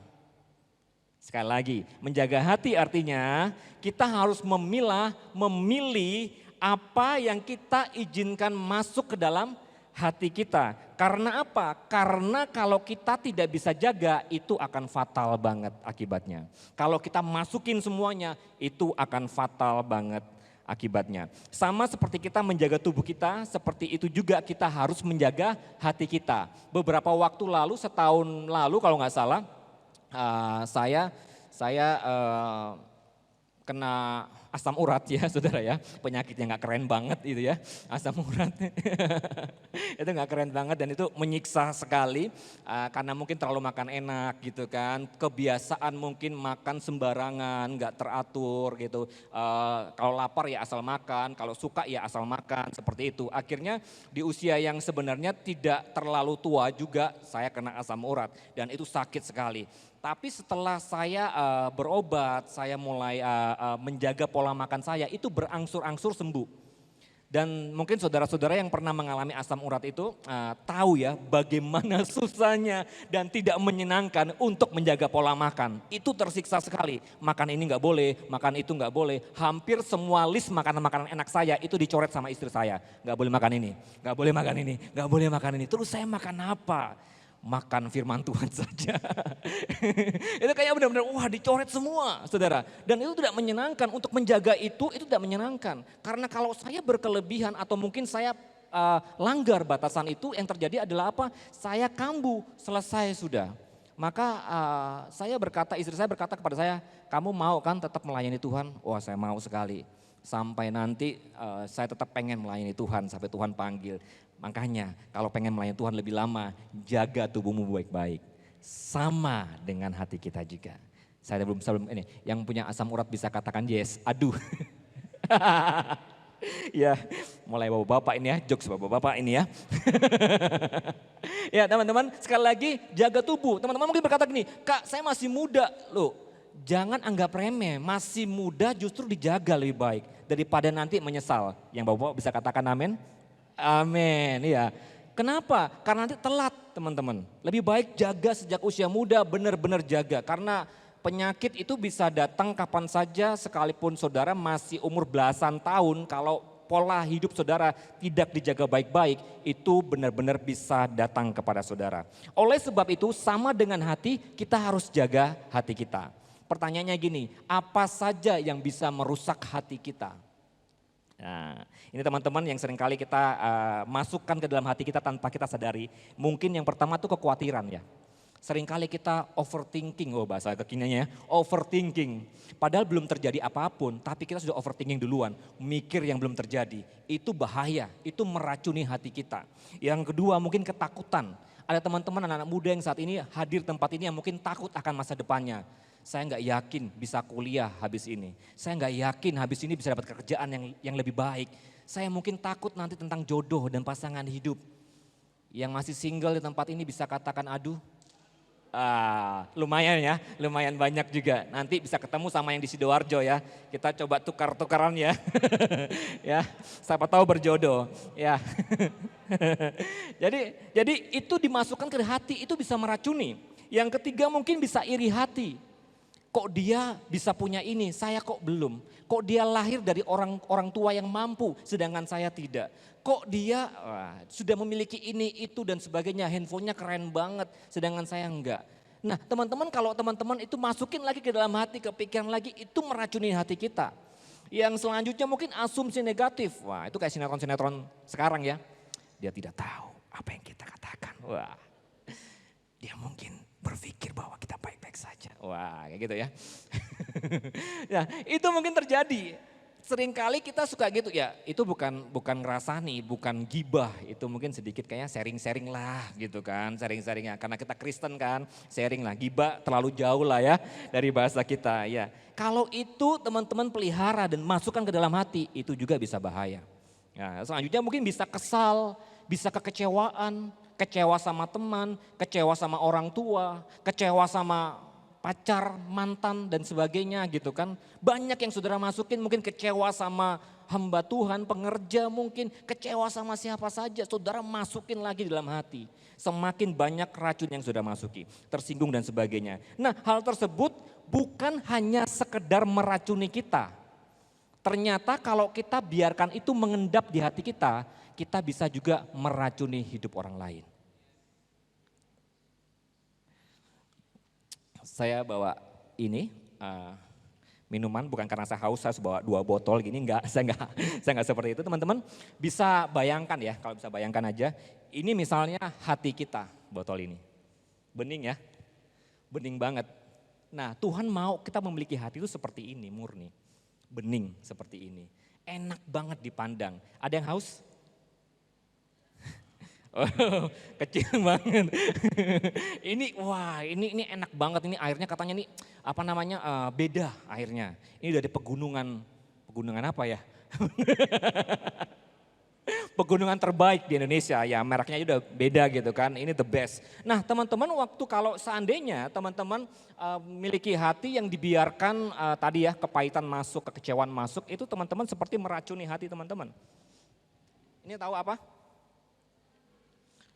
[SPEAKER 4] Sekali lagi, menjaga hati artinya kita harus memilah, memilih apa yang kita izinkan masuk ke dalam hati kita. Karena apa? Karena kalau kita tidak bisa jaga itu akan fatal banget akibatnya. Kalau kita masukin semuanya itu akan fatal banget akibatnya. Sama seperti kita menjaga tubuh kita, seperti itu juga kita harus menjaga hati kita. Beberapa waktu lalu, setahun lalu kalau nggak salah, saya kena asam urat ya saudara ya, penyakit yang gak keren banget itu ya, asam urat. Itu gak keren banget dan itu menyiksa sekali karena mungkin terlalu makan enak gitu kan, kebiasaan mungkin makan sembarangan, gak teratur gitu. Kalau lapar ya asal makan, kalau suka ya asal makan, seperti itu. Akhirnya di usia yang sebenarnya tidak terlalu tua juga saya kena asam urat dan itu sakit sekali. Tapi setelah saya berobat, saya mulai menjaga pola makan saya, itu berangsur-angsur sembuh. Dan mungkin saudara-saudara yang pernah mengalami asam urat itu tahu ya bagaimana susahnya dan tidak menyenangkan untuk menjaga pola makan. Itu tersiksa sekali, makan ini nggak boleh, makan itu nggak boleh. Hampir semua list makanan-makanan enak saya itu dicoret sama istri saya. Nggak boleh makan ini, nggak boleh makan ini, nggak boleh makan ini. Terus saya makan apa? Makan firman Tuhan saja. Itu kayak benar-benar wah dicoret semua saudara. Dan itu tidak menyenangkan, untuk menjaga itu tidak menyenangkan. Karena kalau saya berkelebihan atau mungkin saya langgar batasan itu, yang terjadi adalah apa? Saya kambuh, selesai sudah. Maka istri saya berkata kepada saya, kamu mau kan tetap melayani Tuhan? Wah saya mau sekali. Sampai nanti saya tetap pengen melayani Tuhan sampai Tuhan panggil. Makanya kalau pengen melayani Tuhan lebih lama, jaga tubuhmu baik-baik. Sama dengan hati kita juga. Saya sebelum ini, yang punya asam urat bisa katakan yes, aduh. Ya, mulai bapak-bapak ini ya, jokes bapak-bapak ini ya. Ya teman-teman, sekali lagi jaga tubuh. Teman-teman mungkin berkata gini, Kak saya masih muda. Loh, jangan anggap remeh, masih muda justru dijaga lebih baik. Daripada nanti menyesal. Yang bapak-bapak bisa katakan amin? Amin, ya. Kenapa? Karena nanti telat teman-teman. Lebih baik jaga sejak usia muda, benar-benar jaga. Karena penyakit itu bisa datang kapan saja sekalipun saudara masih umur belasan tahun. Kalau pola hidup saudara tidak dijaga baik-baik, itu benar-benar bisa datang kepada saudara. Oleh sebab itu sama dengan hati, kita harus jaga hati kita. Pertanyaannya gini, apa saja yang bisa merusak hati kita? Nah, ini teman-teman yang seringkali kita masukkan ke dalam hati kita tanpa kita sadari. Mungkin yang pertama itu kekhawatiran ya. Seringkali kita overthinking, bahasa kekiniannya ya, overthinking. Padahal belum terjadi apapun, tapi kita sudah overthinking duluan. Mikir yang belum terjadi, itu bahaya, itu meracuni hati kita. Yang kedua mungkin ketakutan. Ada teman-teman anak-anak muda yang saat ini hadir tempat ini yang mungkin takut akan masa depannya. Saya nggak yakin bisa kuliah habis ini. Saya nggak yakin habis ini bisa dapat kerjaan yang lebih baik. Saya mungkin takut nanti tentang jodoh dan pasangan hidup. Yang masih single di tempat ini bisa katakan aduh. Lumayan ya, lumayan banyak juga. Nanti bisa ketemu sama yang di Sidoarjo ya. Kita coba tukar-tukaran ya. Ya, siapa tahu berjodoh ya. Jadi itu dimasukkan ke hati, itu bisa meracuni. Yang ketiga mungkin bisa iri hati. Kok dia bisa punya ini, saya kok belum. Kok dia lahir dari orang tua yang mampu, sedangkan saya tidak. Kok dia sudah memiliki ini, itu dan sebagainya, handphonenya keren banget, sedangkan saya enggak. Nah teman-teman, kalau teman-teman itu masukin lagi ke dalam hati, kepikiran lagi, itu meracuni hati kita. Yang selanjutnya mungkin asumsi negatif. Wah itu kayak sinetron-sinetron sekarang ya. Dia tidak tahu apa yang kita katakan. Wah, dia mungkin berpikir bahwa kita baik-baik saja. Wah kayak gitu ya. Ya itu mungkin terjadi. Seringkali kita suka gitu ya, itu bukan ngerasani, bukan gibah. Itu mungkin sedikit kayaknya sharing-sharing lah gitu kan, sharing-sharingnya. Karena kita Kristen kan, sharing lah. Gibah terlalu jauh lah ya dari bahasa kita ya. Kalau itu teman-teman pelihara dan masukkan ke dalam hati, itu juga bisa bahaya. Nah, selanjutnya mungkin bisa kesal, bisa kekecewaan, kecewa sama teman, kecewa sama orang tua, kecewa sama pacar, mantan dan sebagainya gitu kan. Banyak yang saudara masukin, mungkin kecewa sama hamba Tuhan, pengerja mungkin, kecewa sama siapa saja, saudara masukin lagi dalam hati. Semakin banyak racun yang saudara masuki, tersinggung dan sebagainya. Nah hal tersebut bukan hanya sekedar meracuni kita. Ternyata kalau kita biarkan itu mengendap di hati kita, kita bisa juga meracuni hidup orang lain. Saya bawa ini minuman bukan karena saya haus, saya bawa 2 botol gini, saya enggak seperti itu teman-teman. Bisa bayangkan ya, kalau bisa bayangkan aja, ini misalnya hati kita botol ini. Bening ya, bening banget. Nah Tuhan mau kita memiliki hati itu seperti ini, murni. Bening seperti ini, enak banget dipandang. Ada yang haus? Oh, kecil banget. Ini wah, ini enak banget, ini airnya katanya nih apa namanya beda airnya. Ini dari pegunungan apa ya? Pegunungan terbaik di Indonesia, ya mereknya udah beda gitu kan, ini the best. Nah teman-teman waktu kalau seandainya teman-teman miliki hati yang dibiarkan tadi ya kepahitan masuk, kekecewaan masuk, itu teman-teman seperti meracuni hati teman-teman. Ini tahu apa?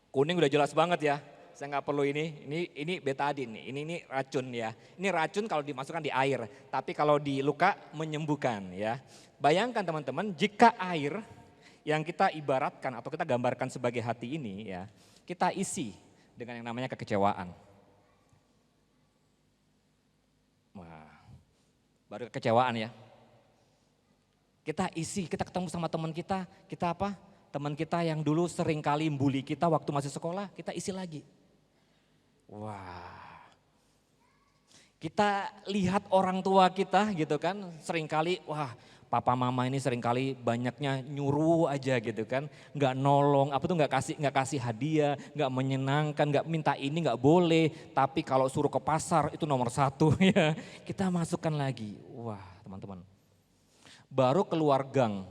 [SPEAKER 4] Kuning udah jelas banget ya, saya nggak perlu ini betadin nih, ini racun ya. Ini racun kalau dimasukkan di air, tapi kalau di luka menyembuhkan ya. Bayangkan teman-teman jika air yang kita ibaratkan atau kita gambarkan sebagai hati ini ya, kita isi dengan yang namanya kekecewaan. Wah, baru kekecewaan ya. Kita isi, kita ketemu sama teman kita apa? Teman kita yang dulu sering kali bully kita waktu masih sekolah, kita isi lagi. Wah, kita lihat orang tua kita gitu kan, sering kali wah papa mama ini seringkali banyaknya nyuruh aja gitu kan, nggak nolong, apa tuh nggak kasih hadiah, nggak menyenangkan, nggak minta ini nggak boleh, tapi kalau suruh ke pasar itu nomor satu ya. Kita masukkan lagi, wah teman-teman, baru keluar gang,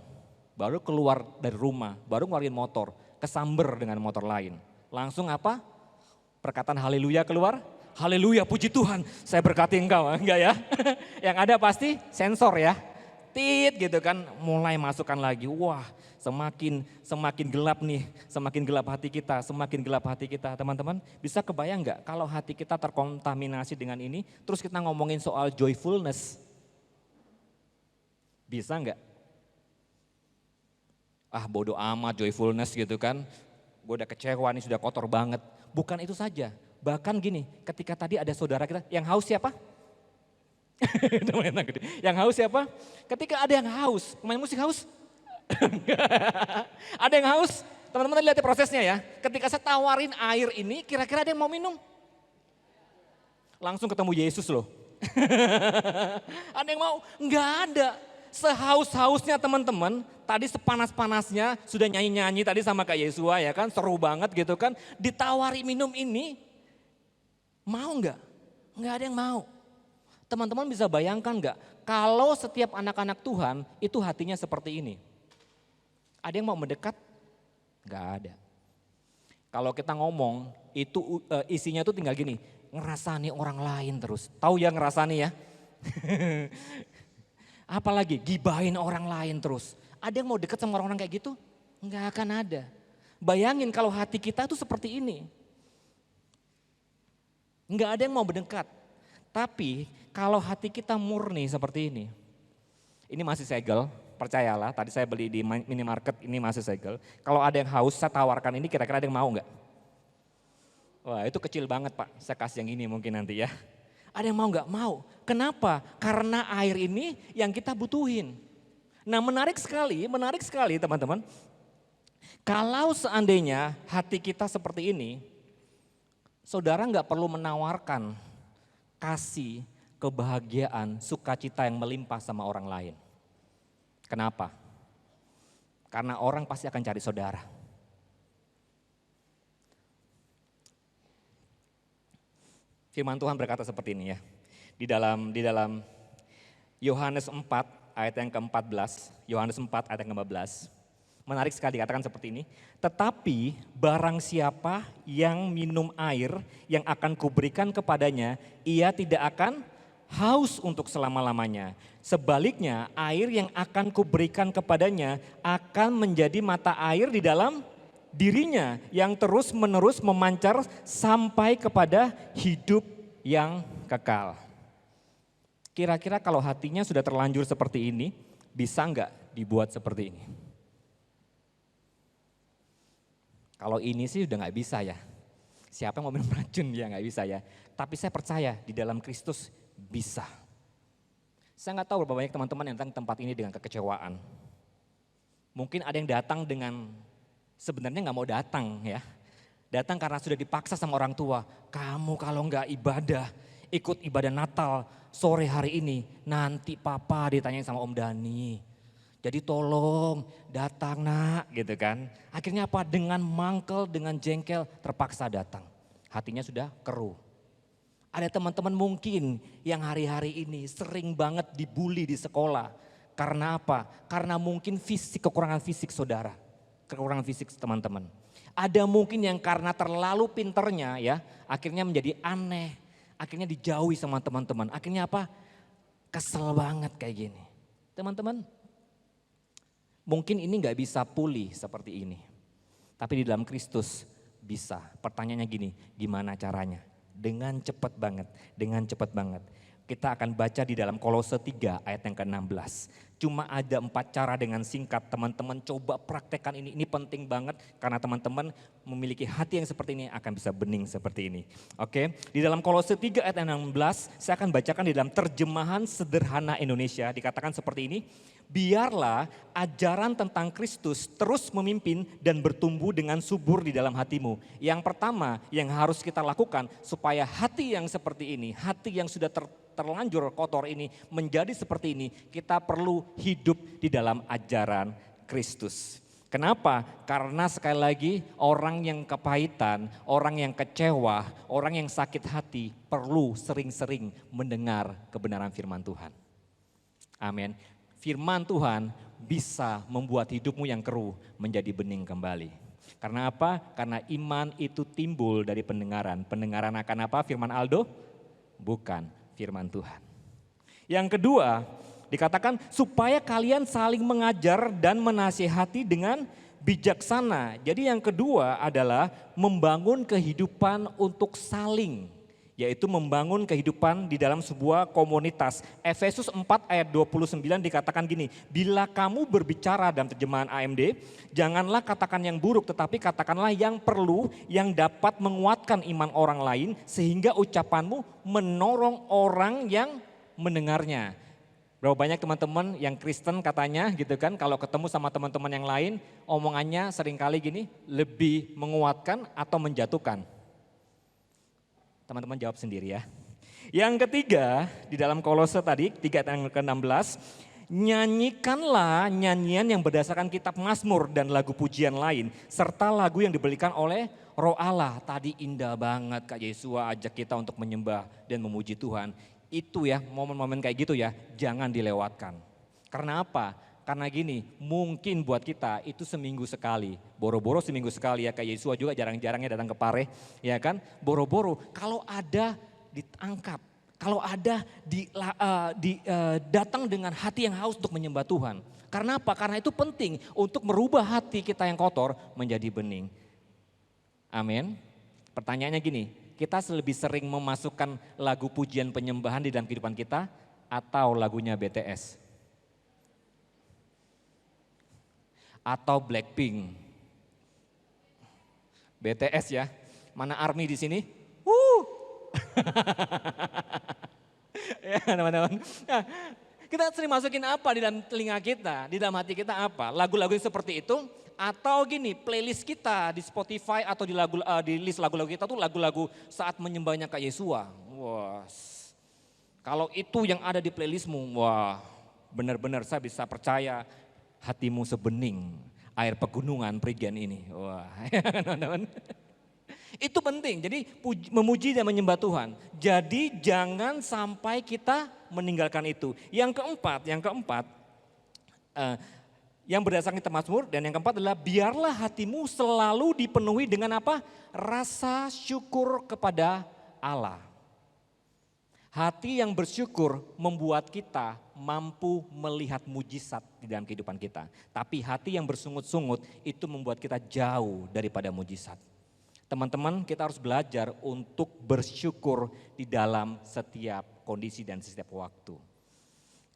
[SPEAKER 4] baru keluar dari rumah, baru ngeluarin motor, kesamber dengan motor lain, langsung apa? Perkataan haleluya keluar. Haleluya, puji Tuhan, saya berkati engkau, enggak ya? Yang ada pasti sensor ya. Tit gitu kan, mulai masukkan lagi. Wah, semakin gelap nih, semakin gelap hati kita, semakin gelap hati kita. Teman-teman, bisa kebayang nggak kalau hati kita terkontaminasi dengan ini, terus kita ngomongin soal joyfulness. Bisa nggak? Ah, bodoh amat joyfulness gitu kan. Gue udah kecewa nih, sudah kotor banget. Bukan itu saja. Bahkan gini, ketika tadi ada saudara kita yang haus siapa? Yang haus siapa? Ketika ada yang haus, pemain musik haus? Ada yang haus? Teman-teman lihat prosesnya ya. Ketika saya tawarin air ini, kira-kira ada yang mau minum? Langsung ketemu Yesus loh. Ada yang mau? Enggak ada. Sehaus-hausnya teman-teman, tadi sepanas-panasnya sudah nyanyi-nyanyi tadi sama Kak Yesua ya kan, seru banget gitu kan. Ditawari minum ini, mau enggak? Enggak ada yang mau. Teman-teman bisa bayangkan enggak, kalau setiap anak-anak Tuhan itu hatinya seperti ini. Ada yang mau mendekat? Enggak ada. Kalau kita ngomong, itu isinya tuh tinggal gini, ngerasani orang lain terus. Tahu ya ngerasani ya? Apalagi gibahin orang lain terus. Ada yang mau dekat sama orang-orang kayak gitu? Enggak akan ada. Bayangin kalau hati kita tuh seperti ini. Enggak ada yang mau mendekat. Tapi kalau hati kita murni seperti ini masih segel, percayalah. Tadi saya beli di minimarket, ini masih segel. Kalau ada yang haus, saya tawarkan ini, kira-kira ada yang mau enggak? Wah itu kecil banget Pak, saya kasih yang ini mungkin nanti ya. Ada yang mau enggak? Mau. Kenapa? Karena air ini yang kita butuhin. Nah menarik sekali teman-teman. Kalau seandainya hati kita seperti ini, saudara enggak perlu menawarkan kasih, kebahagiaan, sukacita yang melimpah sama orang lain. Kenapa? Karena orang pasti akan cari saudara. Firman Tuhan berkata seperti ini ya. Di dalam Yohanes 4 ayat yang ke-14, Yohanes 4 ayat yang ke-15. Menarik sekali dikatakan seperti ini. Tetapi barang siapa yang minum air yang akan kuberikan kepadanya, ia tidak akan haus untuk selama-lamanya. Sebaliknya air yang akan kuberikan kepadanya akan menjadi mata air di dalam dirinya yang terus menerus memancar sampai kepada hidup yang kekal. Kira-kira kalau hatinya sudah terlanjur seperti ini, bisa enggak dibuat seperti ini? Kalau ini sih udah nggak bisa ya. Siapa yang mau minum racun ya nggak bisa ya. Tapi saya percaya di dalam Kristus bisa. Saya nggak tahu berapa banyak teman-teman yang datang ke tempat ini dengan kekecewaan. Mungkin ada yang datang dengan sebenarnya nggak mau datang ya. Datang karena sudah dipaksa sama orang tua. Kamu kalau nggak ibadah, ikut ibadah Natal sore hari ini, nanti papa ditanyain sama Om Dani. Jadi tolong datang nak gitu kan. Akhirnya apa? Dengan mangkel, dengan jengkel terpaksa datang. Hatinya sudah keruh. Ada teman-teman mungkin yang hari-hari ini sering banget dibully di sekolah. Karena apa? Karena mungkin kekurangan fisik saudara. kekurangan fisik teman-teman. Ada mungkin yang karena terlalu pinternya ya, akhirnya menjadi aneh, akhirnya dijauhi sama teman-teman. Akhirnya apa? Kesel banget kayak gini. Teman-teman, mungkin ini nggak bisa pulih seperti ini. Tapi di dalam Kristus bisa. Pertanyaannya gini, gimana caranya? Dengan cepat banget, dengan cepat banget. Kita akan baca di dalam Kolose 3 ayat yang ke-16. Cuma ada 4 cara dengan singkat, teman-teman coba praktekkan ini penting banget karena teman-teman memiliki hati yang seperti ini akan bisa bening seperti ini. Oke, di dalam Kolose 3 ayat 16 saya akan bacakan di dalam terjemahan sederhana Indonesia, dikatakan seperti ini. Biarlah ajaran tentang Kristus terus memimpin dan bertumbuh dengan subur di dalam hatimu. Yang pertama yang harus kita lakukan supaya hati yang seperti ini, hati yang sudah terlanjur kotor ini menjadi seperti ini, kita perlu hidup di dalam ajaran Kristus. Kenapa? Karena sekali lagi orang yang kepahitan, orang yang kecewa, orang yang sakit hati perlu sering-sering mendengar kebenaran firman Tuhan. Amin. Firman Tuhan bisa membuat hidupmu yang keruh menjadi bening kembali. Karena apa? Karena iman itu timbul dari pendengaran. Pendengaran akan apa firman Aldo? Bukan firman Tuhan. Yang kedua, dikatakan supaya kalian saling mengajar dan menasihati dengan bijaksana. Jadi yang kedua adalah membangun kehidupan untuk saling. Yaitu membangun kehidupan di dalam sebuah komunitas. Efesus 4 ayat 29 dikatakan gini, bila kamu berbicara dalam terjemahan AMD, janganlah katakan yang buruk tetapi katakanlah yang perlu, yang dapat menguatkan iman orang lain sehingga ucapanmu menorong orang yang mendengarnya. Berapa banyak teman-teman yang Kristen katanya gitu kan, kalau ketemu sama teman-teman yang lain, omongannya seringkali gini, lebih menguatkan atau menjatuhkan. Teman-teman jawab sendiri ya. Yang ketiga di dalam Kolose tadi 3 ayat ke-16, nyanyikanlah nyanyian yang berdasarkan kitab Mazmur dan lagu pujian lain serta lagu yang diberikan oleh Roh Allah. Tadi indah banget Kak Yesua ajak kita untuk menyembah dan memuji Tuhan. Itu ya momen-momen kayak gitu ya jangan dilewatkan. Karena apa? Karena gini, mungkin buat kita itu seminggu sekali, boro-boro seminggu sekali ya, kayak Yesua juga jarang-jarangnya datang ke Pare, ya kan, boro-boro. Kalau ada ditangkap, kalau ada datang dengan hati yang haus untuk menyembah Tuhan. Karena apa? Karena itu penting untuk merubah hati kita yang kotor menjadi bening. Amin. Pertanyaannya gini, kita lebih sering memasukkan lagu pujian penyembahan di dalam kehidupan kita atau lagunya BTS? Atau Blackpink, BTS ya, mana ARMY di sini? Ya teman-teman, nah, kita sering masukin apa di dalam telinga kita, di dalam hati kita apa? Lagu-lagu seperti itu atau gini playlist kita di Spotify atau di list lagu-lagu kita tuh lagu-lagu saat menyembahnya Kak Yesua. Wah, kalau itu yang ada di playlistmu, wah benar-benar saya bisa percaya hatimu sebening air pegunungan Prigen ini. Wah, teman-teman. Itu penting, jadi memuji dan menyembah Tuhan. Jadi jangan sampai kita meninggalkan itu. Yang keempat, yang berdasarkan kitab Mazmur dan yang keempat adalah biarlah hatimu selalu dipenuhi dengan apa? Rasa syukur kepada Allah. Hati yang bersyukur membuat kita mampu melihat mujizat di dalam kehidupan kita. Tapi hati yang bersungut-sungut itu membuat kita jauh daripada mujizat. Teman-teman, kita harus belajar untuk bersyukur di dalam setiap kondisi dan setiap waktu.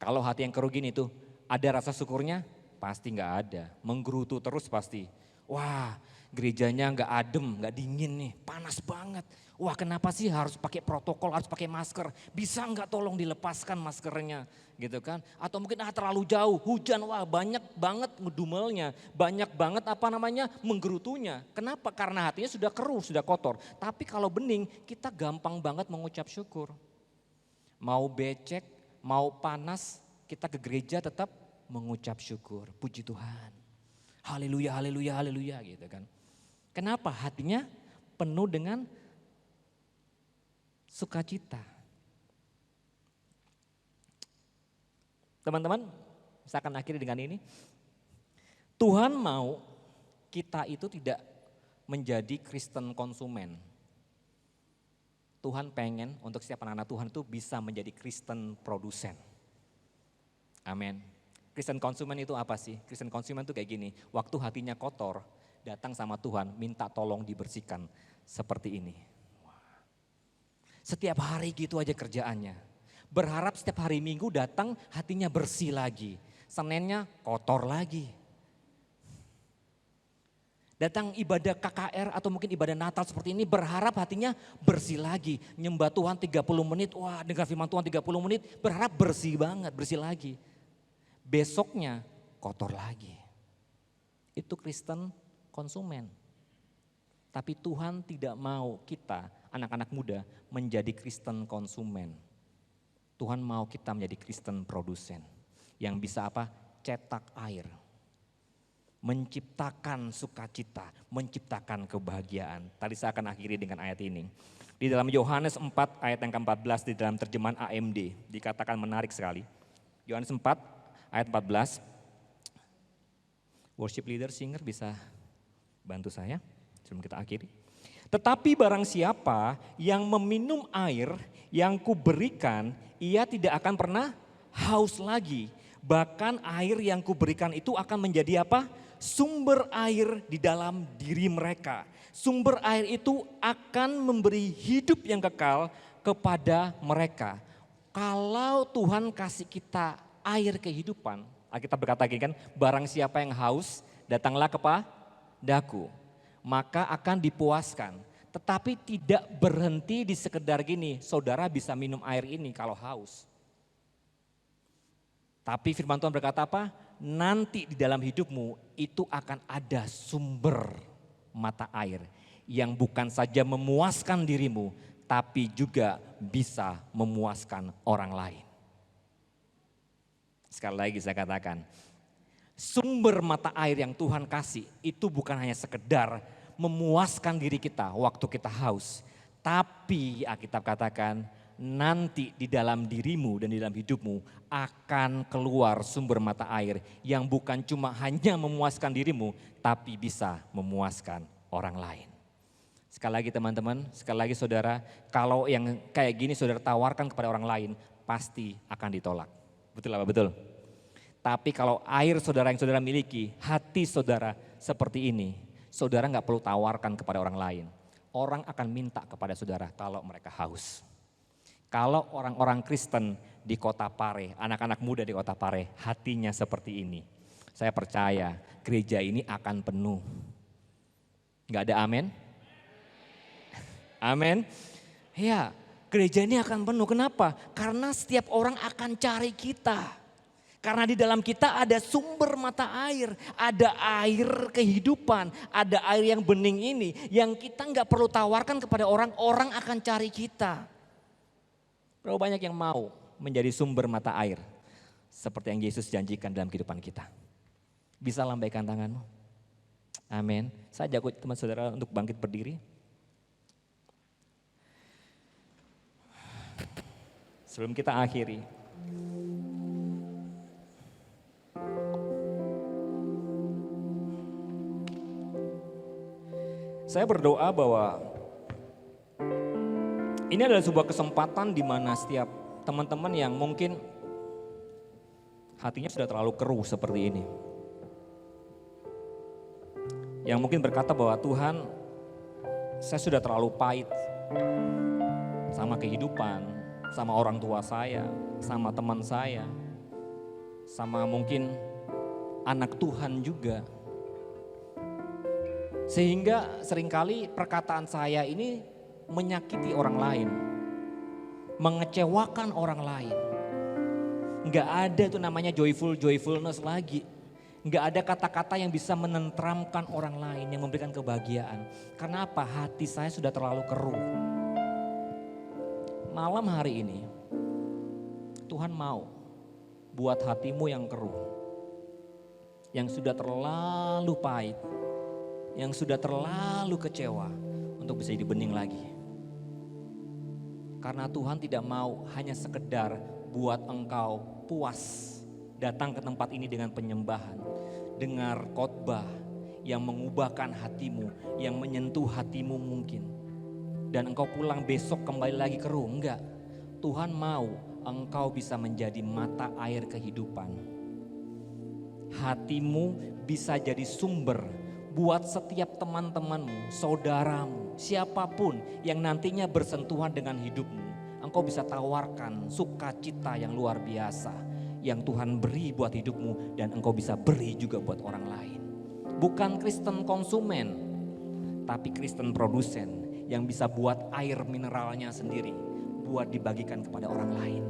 [SPEAKER 4] Kalau hati yang keruh gini tuh, ada rasa syukurnya? Pasti nggak ada. Menggerutu terus pasti. Wah, gerejanya nggak adem, nggak dingin nih, panas banget. Wah, kenapa sih harus pakai protokol, harus pakai masker? Bisa nggak tolong dilepaskan maskernya, gitu kan? Atau mungkin terlalu jauh, hujan, wah banyak banget ngedumelnya, banyak banget menggerutunya. Kenapa? Karena hatinya sudah keruh, sudah kotor. Tapi kalau bening, kita gampang banget mengucap syukur. Mau becek, mau panas, kita ke gereja tetap mengucap syukur. Puji Tuhan. Haleluya, haleluya, haleluya gitu kan. Kenapa? Hatinya penuh dengan sukacita. Teman-teman, saya akan akhiri dengan ini. Tuhan mau kita itu tidak menjadi Kristen konsumen. Tuhan pengen untuk setiap anak-anak Tuhan itu bisa menjadi Kristen produsen. Amin. Kristen konsumen itu apa sih? Kristen konsumen itu kayak gini, waktu hatinya kotor, datang sama Tuhan, minta tolong dibersihkan seperti ini. Setiap hari gitu aja kerjaannya. Berharap setiap hari Minggu datang hatinya bersih lagi. Seninnya kotor lagi. Datang ibadah KKR atau mungkin ibadah Natal seperti ini berharap hatinya bersih lagi. Nyembah Tuhan 30 menit, wah dengar firman Tuhan 30 menit berharap bersih banget, bersih lagi. Besoknya kotor lagi. Itu Kristen konsumen. Tapi Tuhan tidak mau kita anak-anak muda menjadi Kristen konsumen. Tuhan mau kita menjadi Kristen produsen. Yang bisa apa? Cetak air. Menciptakan sukacita, menciptakan kebahagiaan. Tadi saya akan akhiri dengan ayat ini. Di dalam Yohanes 4 ayat yang ke-14 di dalam terjemahan AMD dikatakan menarik sekali. Yohanes 4 ayat 14. Worship leader, singer bisa bantu saya sebelum kita akhiri. Tetapi barang siapa yang meminum air yang kuberikan, ia tidak akan pernah haus lagi. Bahkan air yang kuberikan itu akan menjadi apa? Sumber air di dalam diri mereka. Sumber air itu akan memberi hidup yang kekal kepada mereka. Kalau Tuhan kasih kita air kehidupan, kita berkata gini kan, barang siapa yang haus datanglah kepadaku, maka akan dipuaskan. Tetapi tidak berhenti di sekedar gini, saudara bisa minum air ini kalau haus. Tapi firman Tuhan berkata apa? Nanti di dalam hidupmu itu akan ada sumber mata air yang bukan saja memuaskan dirimu, tapi juga bisa memuaskan orang lain. Sekali lagi saya katakan, sumber mata air yang Tuhan kasih itu bukan hanya sekedar memuaskan diri kita waktu kita haus. Tapi Alkitab katakan, nanti di dalam dirimu dan di dalam hidupmu akan keluar sumber mata air yang bukan cuma hanya memuaskan dirimu, tapi bisa memuaskan orang lain. Sekali lagi teman-teman, sekali lagi saudara, kalau yang kayak gini saudara tawarkan kepada orang lain, pasti akan ditolak. Betul apa betul? Tapi kalau air saudara yang saudara miliki, hati saudara seperti ini, saudara gak perlu tawarkan kepada orang lain. Orang akan minta kepada saudara kalau mereka haus. Kalau orang-orang Kristen di kota Pare, anak-anak muda di kota Pare, hatinya seperti ini. Saya percaya gereja ini akan penuh. Gak ada amin? Amin? Ya, gereja ini akan penuh. Kenapa? Karena setiap orang akan cari kita. Karena di dalam kita ada sumber mata air, ada air kehidupan, ada air yang bening ini. Yang kita gak perlu tawarkan kepada orang, orang akan cari kita. Berapa banyak yang mau menjadi sumber mata air seperti yang Yesus janjikan dalam kehidupan kita? Bisa lambaikan tanganmu. Amin. Saya ajak teman saudara untuk bangkit berdiri. Sebelum kita akhiri. Saya berdoa bahwa ini adalah sebuah kesempatan di mana setiap teman-teman yang mungkin hatinya sudah terlalu keruh seperti ini. Yang mungkin berkata bahwa Tuhan, saya sudah terlalu pahit sama kehidupan, sama orang tua saya, sama teman saya, sama mungkin anak Tuhan juga. Sehingga seringkali perkataan saya ini menyakiti orang lain, mengecewakan orang lain. Enggak ada itu namanya joyfulness lagi. Enggak ada kata-kata yang bisa menenteramkan orang lain, yang memberikan kebahagiaan. Karena apa? Hati saya sudah terlalu keruh. Malam hari ini, Tuhan mau buat hatimu yang keruh, yang sudah terlalu pahit, yang sudah terlalu kecewa, untuk bisa jadi bening lagi. Karena Tuhan tidak mau hanya sekedar buat engkau puas datang ke tempat ini dengan penyembahan, dengar khotbah yang mengubahkan hatimu, yang menyentuh hatimu mungkin. Dan engkau pulang besok kembali lagi keruh, enggak. Tuhan mau engkau bisa menjadi mata air kehidupan. Hatimu bisa jadi sumber buat setiap teman-temanmu, saudaramu, siapapun yang nantinya bersentuhan dengan hidupmu. Engkau bisa tawarkan sukacita yang luar biasa yang Tuhan beri buat hidupmu dan engkau bisa beri juga buat orang lain. Bukan Kristen konsumen, tapi Kristen produsen yang bisa buat air mineralnya sendiri buat dibagikan kepada orang lain.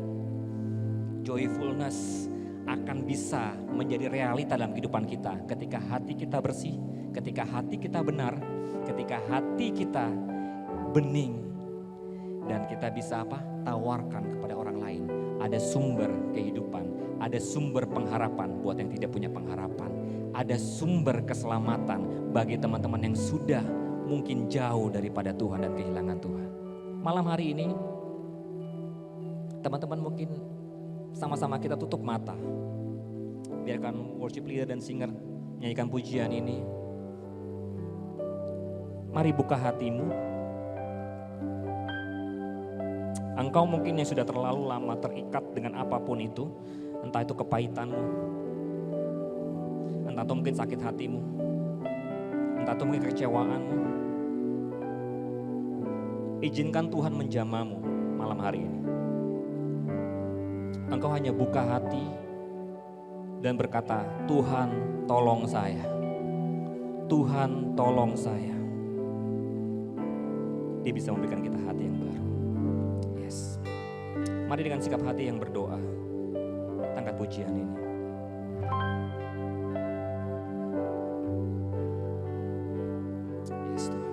[SPEAKER 4] Joyfulness akan bisa menjadi realita dalam kehidupan kita ketika hati kita bersih, ketika hati kita benar, ketika hati kita bening, dan kita bisa tawarkan kepada orang lain. Ada sumber kehidupan, ada sumber pengharapan buat yang tidak punya pengharapan, ada sumber keselamatan bagi teman-teman yang sudah mungkin jauh daripada Tuhan dan kehilangan Tuhan. Malam hari ini teman-teman mungkin sama-sama kita tutup mata. Biarkan worship leader dan singer nyanyikan pujian ini. Mari buka hatimu. Engkau mungkin yang sudah terlalu lama terikat dengan apapun itu. Entah itu kepahitanmu, entah itu mungkin sakit hatimu, entah itu mungkin kekecewaanmu. Izinkan Tuhan menjamamu malam hari ini. Engkau hanya buka hati dan berkata, Tuhan tolong saya. Tuhan tolong saya. Dia bisa memberikan kita hati yang baru. Yes. Mari dengan sikap hati yang berdoa, angkat pujian ini. Yes, Tuhan.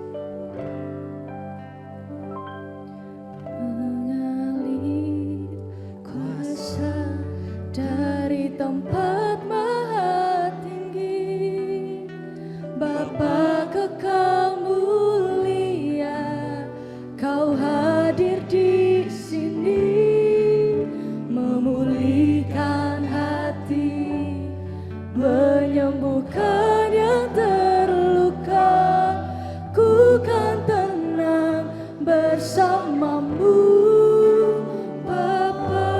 [SPEAKER 2] Mengalir kuasa dari tempat maha tinggi, Bapa kekal mulia, Kau hadir di sini, memulihkan hati, menyembuhkan yang terluka. Ku kan tenang bersamamu, Bapa.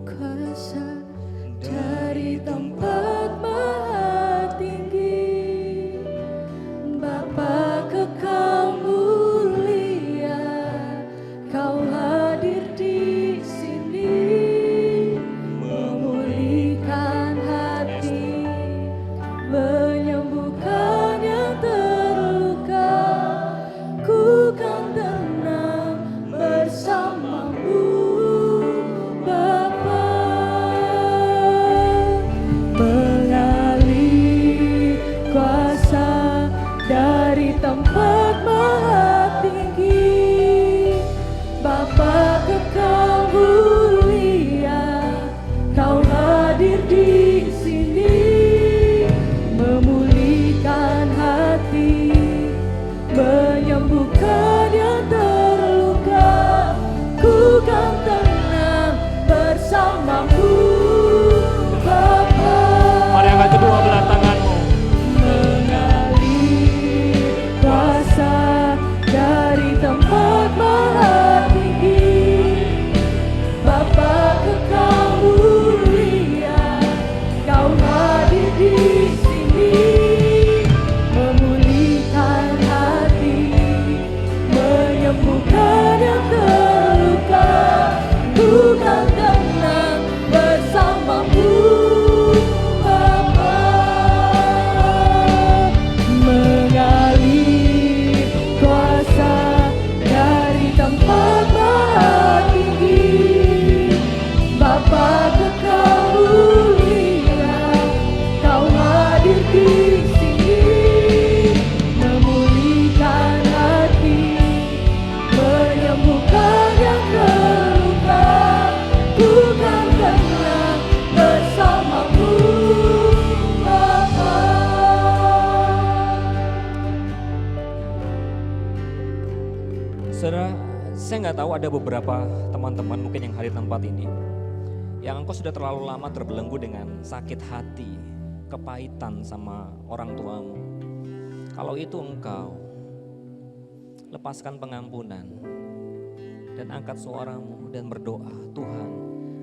[SPEAKER 2] Kuasa dari tempat maha tinggi, Bapa kekal mulia, Kau hadir di sini, memulihkan hati, menyembuhkan yang terluka. Ku kan tenang bersamamu, Bapa. Mengalir kuasa dari tempat maha tinggi, Bapa kekal mulia, Kau hadir di sini, memulihkan hati, menyembuhkan yang terluka. Ku kan tenang bersamamu, Bapa.
[SPEAKER 4] Mari angkat kedua belah tanganmu.
[SPEAKER 2] Mengalir kuasa dari tempat maha tinggi, Bapa kekal mulia, Kau hadir di sini, memulihkan hati, menyembuhkan yang terluka. Ku kan tenang bersamamu, Bapa. Mengalir kuasa dari tempat maha tinggi, Bapa kekal mulia, Kau hadir di sini, memulihkan hati, menyembuhkan yang terluka. Ku kan tenang bersamamu, Bapa.
[SPEAKER 4] Saudara, Saya nggak tahu ada beberapa teman-teman mungkin yang hadir tempat ini, yang engkau sudah terlalu lama terbelenggu dengan sakit hati, kepahitan sama orang tuamu. Kalau itu engkau, lepaskan pengampunan dan angkat suaramu dan berdoa, Tuhan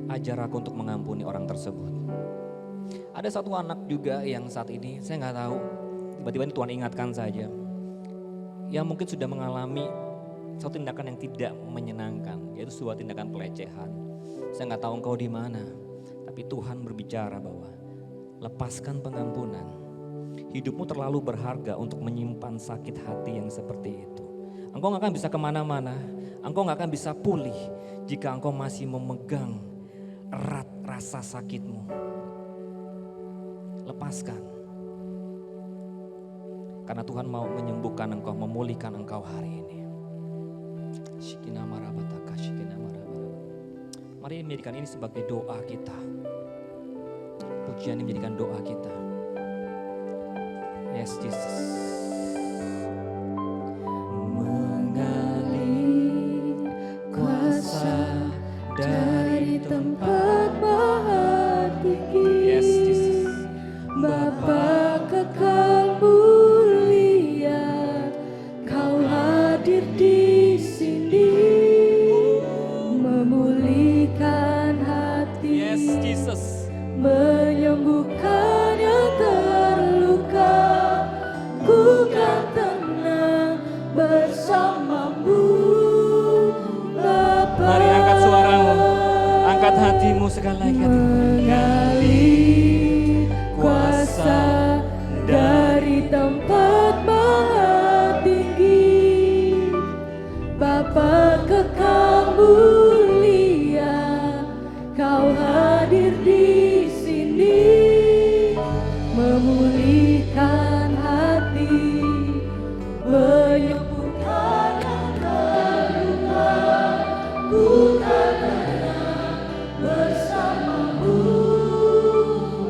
[SPEAKER 4] ajar aku untuk mengampuni orang tersebut. Ada satu anak juga yang saat ini saya nggak tahu, tiba-tiba Tuhan ingatkan saja, yang mungkin sudah mengalami suatu tindakan yang tidak menyenangkan, yaitu sebuah tindakan pelecehan. Saya nggak tahu engkau di mana, tapi Tuhan berbicara bahwa lepaskan pengampunan. Hidupmu terlalu berharga untuk menyimpan sakit hati yang seperti itu. Engkau nggak akan bisa kemana-mana, engkau nggak akan bisa pulih jika engkau masih memegang erat rasa sakitmu. Lepaskan, karena Tuhan mau menyembuhkan engkau, memulihkan engkau hari ini. Mari menjadikan ini sebagai doa kita. Pujian ini menjadikan doa kita. Yes, Jesus.
[SPEAKER 2] Mengalir kuasa dari tempat maha tinggi.
[SPEAKER 4] Yes, Jesus.
[SPEAKER 2] Bapa kekal mulia, Kau hadir di sini, memulihkan hati,
[SPEAKER 4] Yes, Jesus.
[SPEAKER 2] menyembuhkan yang terluka. Ku kan tenang bersamamu, Bapa.
[SPEAKER 4] Mari angkat suaramu, angkat hatimu sekali lagi.
[SPEAKER 2] Mengalir kuasa dari tempat maha tinggi, Bapa kekal mulia, Kau hadir di sini, memulihkan hati, menyembuhkan yang terluka. Ku kan tenang bersamamu,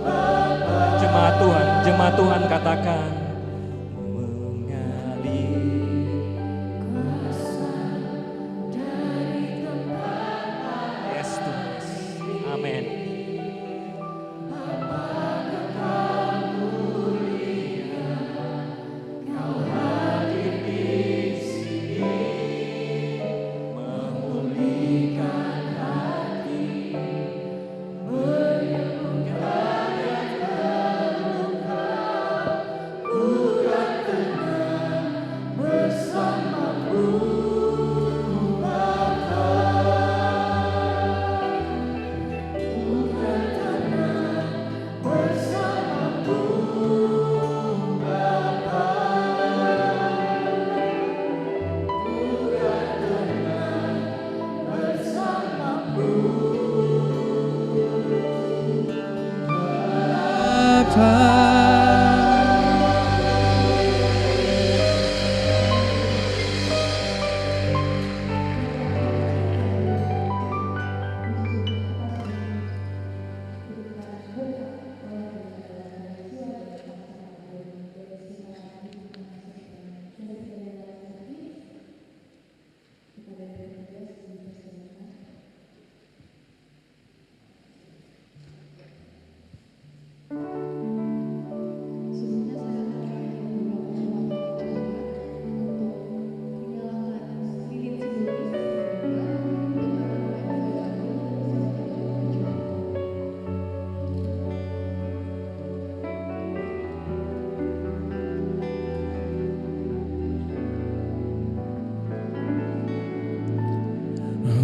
[SPEAKER 2] Bapa.
[SPEAKER 4] Jemaat Tuhan katakan, mengalir. Yes, Tuhan. Amin.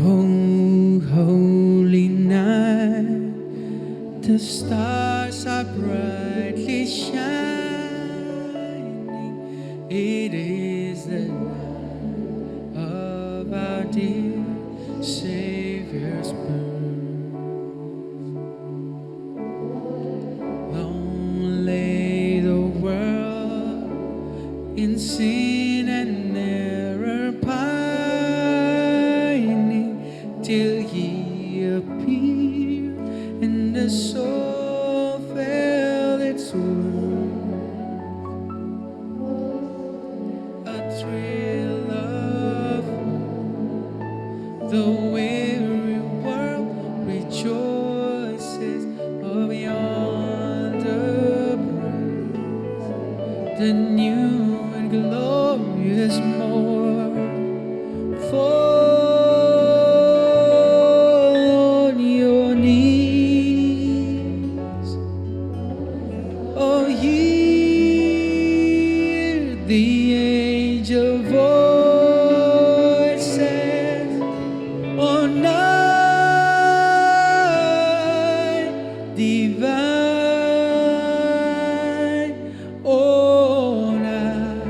[SPEAKER 3] Oh, holy night, the stars are brightly shining. It is the night of our dear Savior's birth. Long lay the world in sin and error pining, till He appeared and the soul felt its worth. A thrill of hope The weary world rejoices for yonder praise, the new and glorious morn. Fall on your knees, oh, hear the angel voices on night divine, oh, night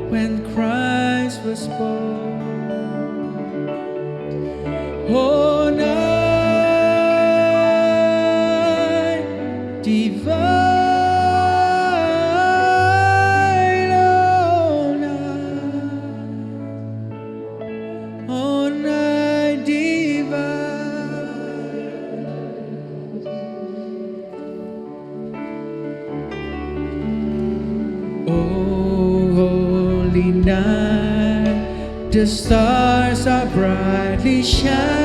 [SPEAKER 3] when Christ was born. Oh, night divine, oh, night divine. Oh, holy night, the stars are brightly shining.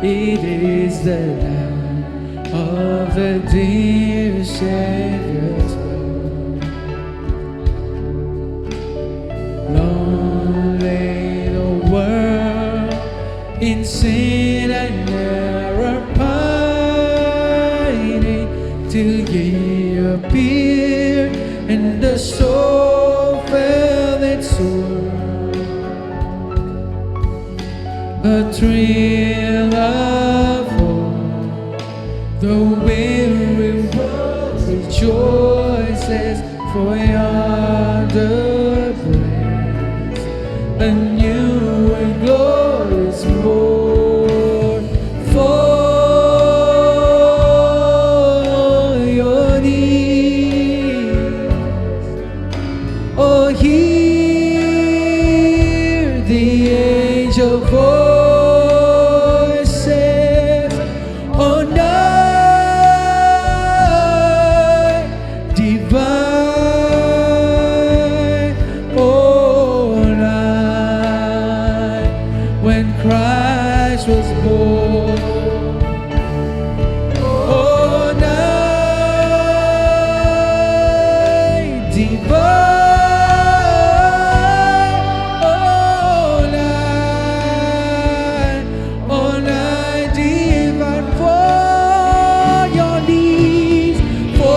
[SPEAKER 3] It is the light of the dear Savior's love. Long lay the world in sin and error pining, till He appeared and the soul felt its sword. A thrill of hope, the weary world rejoices for yonder place, a new and glorious morn. Fall on your knees, oh, hear the angel voices on night divine, oh, night when Christ was born. Oh, night divine, oh, night divine. For your knees, fall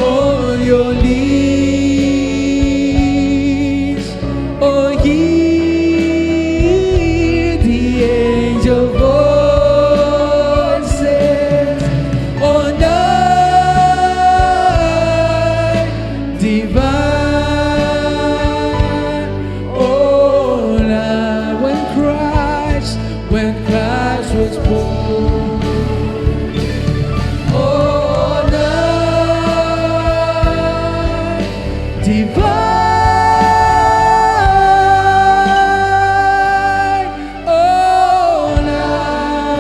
[SPEAKER 3] on your knees, oh, hear the angel voices on night divine, oh, night when Christ was born. Oh, night divine, oh, night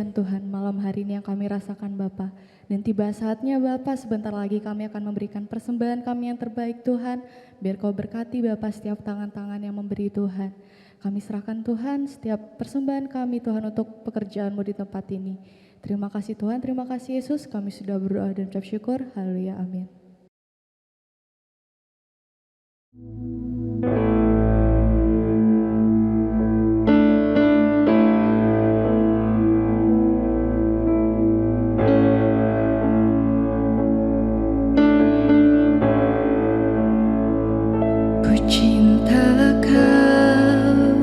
[SPEAKER 2] Tuhan, malam hari ini yang kami rasakan Bapa. Dan tiba saatnya Bapa, sebentar lagi kami akan memberikan persembahan kami yang terbaik Tuhan. Biar Kau berkati Bapa setiap tangan-tangan yang memberi Tuhan. Kami serahkan Tuhan setiap persembahan kami Tuhan untuk pekerjaan-Mu di tempat ini. Terima kasih Tuhan, terima kasih Yesus. Kami sudah berdoa dan ucap syukur. Haleluya, amin.
[SPEAKER 5] Ku cinta Kau,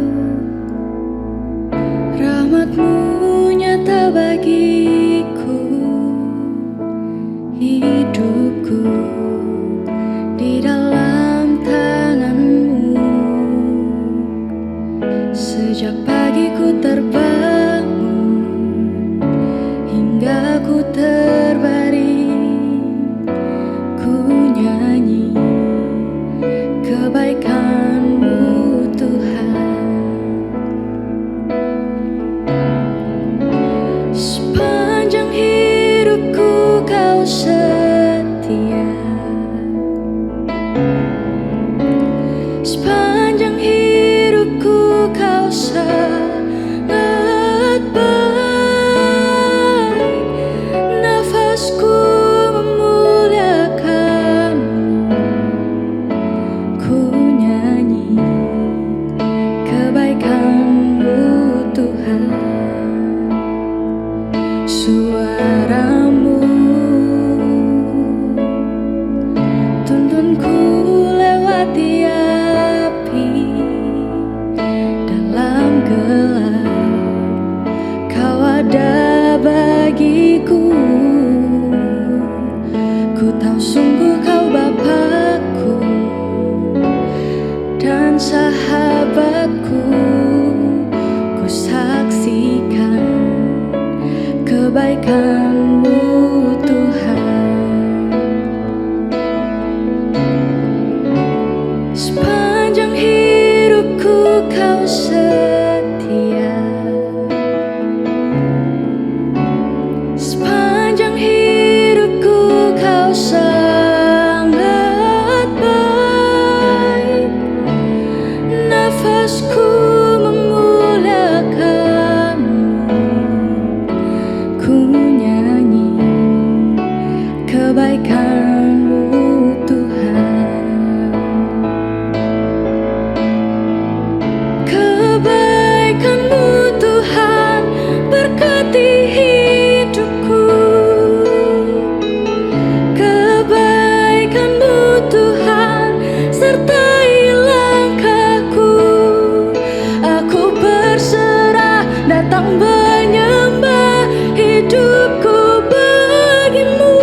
[SPEAKER 2] Sepanjang hidupku kau sangat baik, nafasku memuliakanmu, ku nyanyi kebaikanmu Tuhan. Suaramu tuntunku lewati api, dalam gelap kau ada bagiku. Ku tahu sungguh kau Bapakku dan sahabatku. Ku saksikan kebaikanmu Tuhan. Sepanjang hidupku kau setia, sepanjang hidupku kau sangat baik, nafasku memuliakanmu, ku nyanyi kebaikanmu Tuhan. Kebaikanmu Tuhan berkati hidupku, kebaikanmu Tuhan sertai langkahku. Aku berserah datang menyembah hidupku bagimu.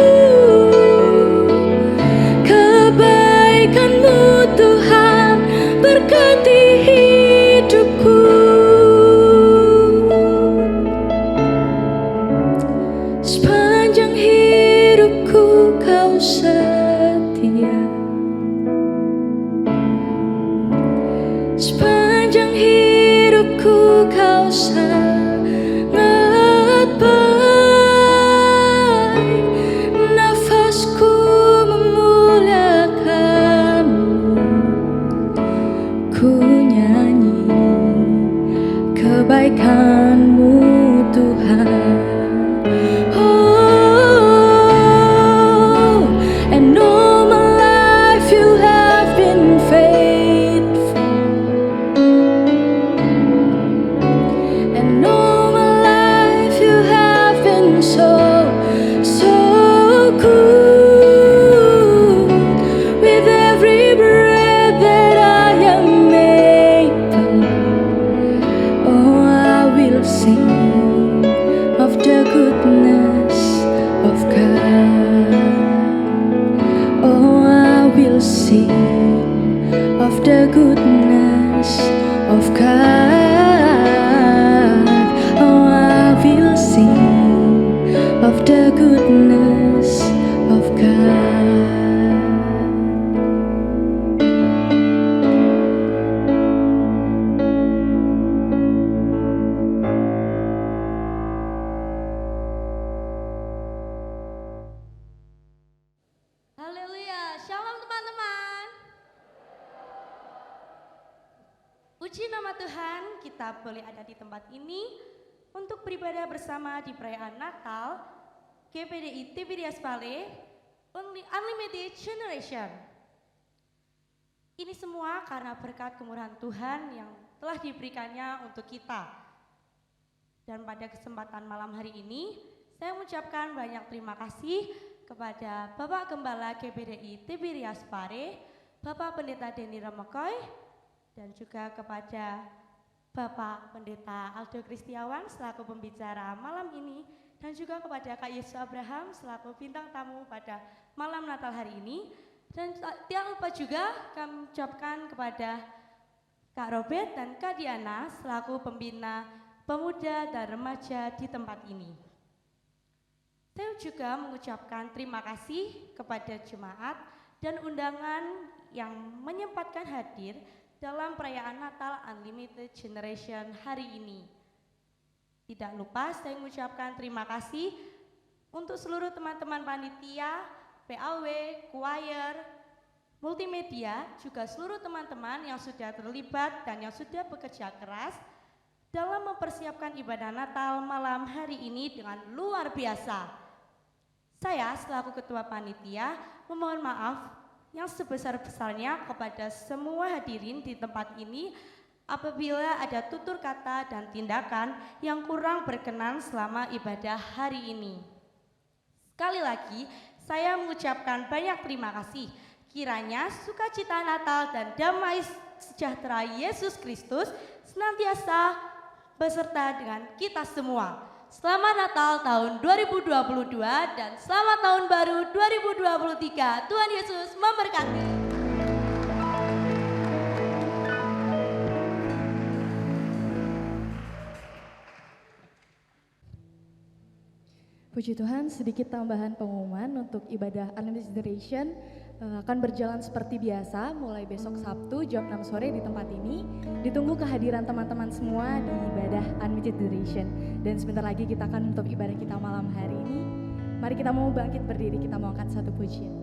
[SPEAKER 2] Kebaikanmu Tuhan berkati hidupku. Sepanjang hidupku kau setia, sepanjang hidupku kau sangat baik, nafasku memuliakanmu, ku nyanyi kebaikanmu Tuhan. Oh, and all my life you have been faithful, and all my life you have been so, so good. With every breath that I am able, oh, I will sing of the goodness of God. Oh, I will sing of the goodness of God. Oh, I will sing of the goodness of God.
[SPEAKER 5] Haleluya, shalom teman-teman. Puji nama Tuhan, kita boleh ada di tempat ini untuk beribadah bersama di perayaan Natal GPDI Tiberias Valley Unlimited Generation. Ini semua karena berkat kemurahan Tuhan yang telah diberikannya untuk kita. Dan pada kesempatan malam hari ini, saya mengucapkan banyak terima kasih kepada Bapak Gembala GPDI Tiberias Valley, Bapak Pendeta Denny Ramokoy, dan juga kepada Bapak Pendeta Aldo Kristiawan selaku pembicara malam ini, dan juga kepada Kak Yesus Abraham selaku bintang tamu pada malam Natal hari ini. Dan tidak lupa juga kami ucapkan kepada Kak Robert dan Kak Diana selaku pembina pemuda dan remaja di tempat ini. Saya juga mengucapkan terima kasih kepada jemaat dan undangan yang menyempatkan hadir dalam perayaan Natal Unlimited Generation hari ini. Tidak lupa saya mengucapkan terima kasih untuk seluruh teman-teman panitia, PAW, choir, multimedia, juga seluruh teman-teman yang sudah terlibat dan yang sudah bekerja keras dalam mempersiapkan ibadah Natal malam hari ini dengan luar biasa. Saya selaku Ketua Panitia memohon maaf yang sebesar-besarnya kepada semua hadirin di tempat ini apabila ada tutur kata dan tindakan yang kurang berkenan selama ibadah hari ini. Sekali lagi, saya mengucapkan banyak terima kasih. Kiranya sukacita Natal dan damai sejahtera Yesus Kristus senantiasa beserta dengan kita semua. Selamat Natal tahun 2022 dan selamat tahun baru 2023. Tuhan Yesus memberkati.
[SPEAKER 2] Puji Tuhan, sedikit tambahan pengumuman untuk ibadah Unlimited Generation akan berjalan seperti biasa mulai besok Sabtu jam 6 sore di tempat ini. Ditunggu kehadiran teman-teman semua di ibadah Unlimited Generation. Dan sebentar lagi kita akan menutup ibadah kita malam hari ini. Mari kita mau bangkit berdiri, kita mau angkat satu pujian.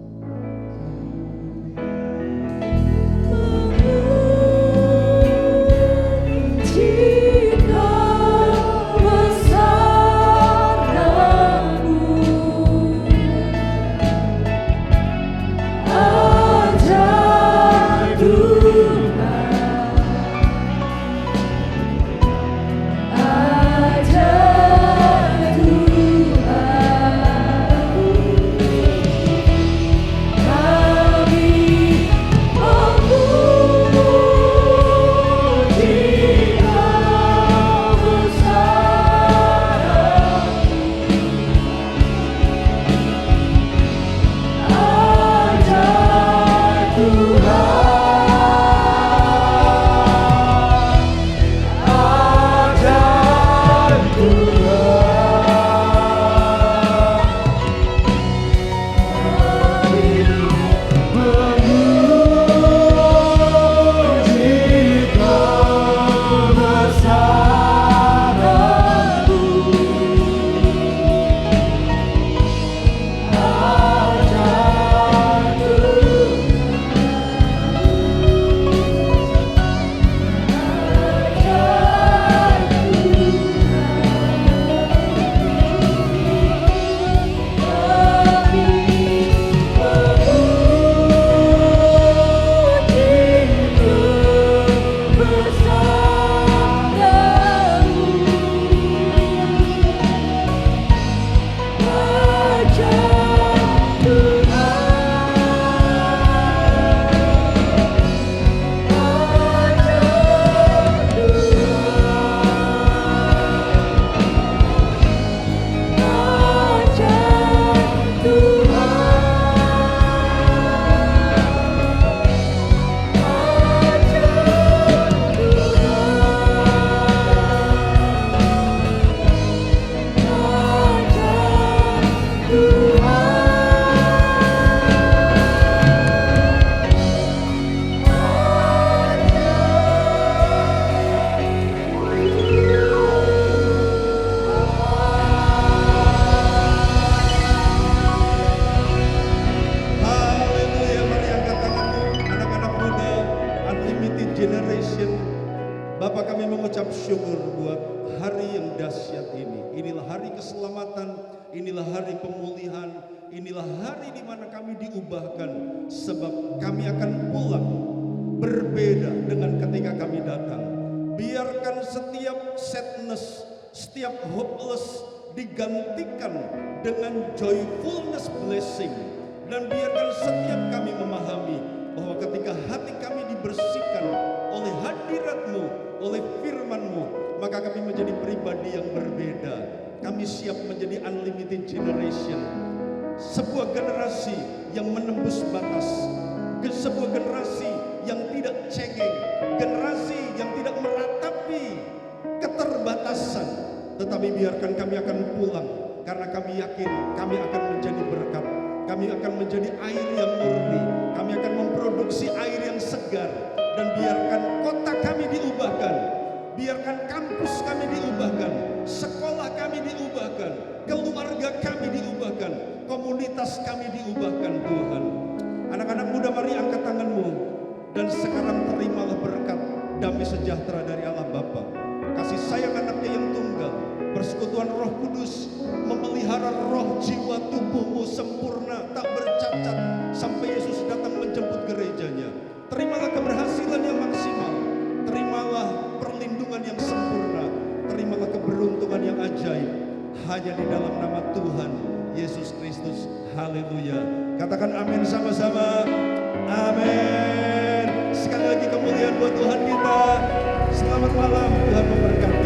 [SPEAKER 6] Digantikan dengan joyfulness blessing, dan biarkan setiap kami memahami bahwa ketika hati kami dibersihkan oleh hadirat-Mu, oleh firman-Mu, maka kami menjadi pribadi yang berbeda. Kami siap menjadi unlimited generation, sebuah generasi yang menembus batas, sebuah generasi yang tidak cengeng, generasi yang tidak meratapi keterbatasan, tetapi biarkan kami akan pulang karena kami yakin kami akan menjadi berkat. Kami akan menjadi air yang murni, kami akan memproduksi air yang segar, dan biarkan kota kami diubahkan, biarkan kampus kami diubahkan, sekolah kami diubahkan, keluarga kami diubahkan, komunitas kami diubahkan. Tuhan, anak-anak muda mari angkat tangan Dan sekarang terimalah berkat damai sejahtera dari Allah Bapa, kasih sayang anaknya yang tunggal, persekutuan Roh Kudus, memelihara roh jiwa tubuhmu sempurna, tak bercacat, sampai Yesus datang menjemput gerejanya. Terimalah keberhasilan yang maksimal, terimalah perlindungan yang sempurna, terimalah keberuntungan yang ajaib, hanya di dalam nama Tuhan Yesus Kristus. Haleluya. Katakan amin sama-sama. Amin. Sekali lagi kemuliaan buat Tuhan kita. Selamat malam, Tuhan memberkati.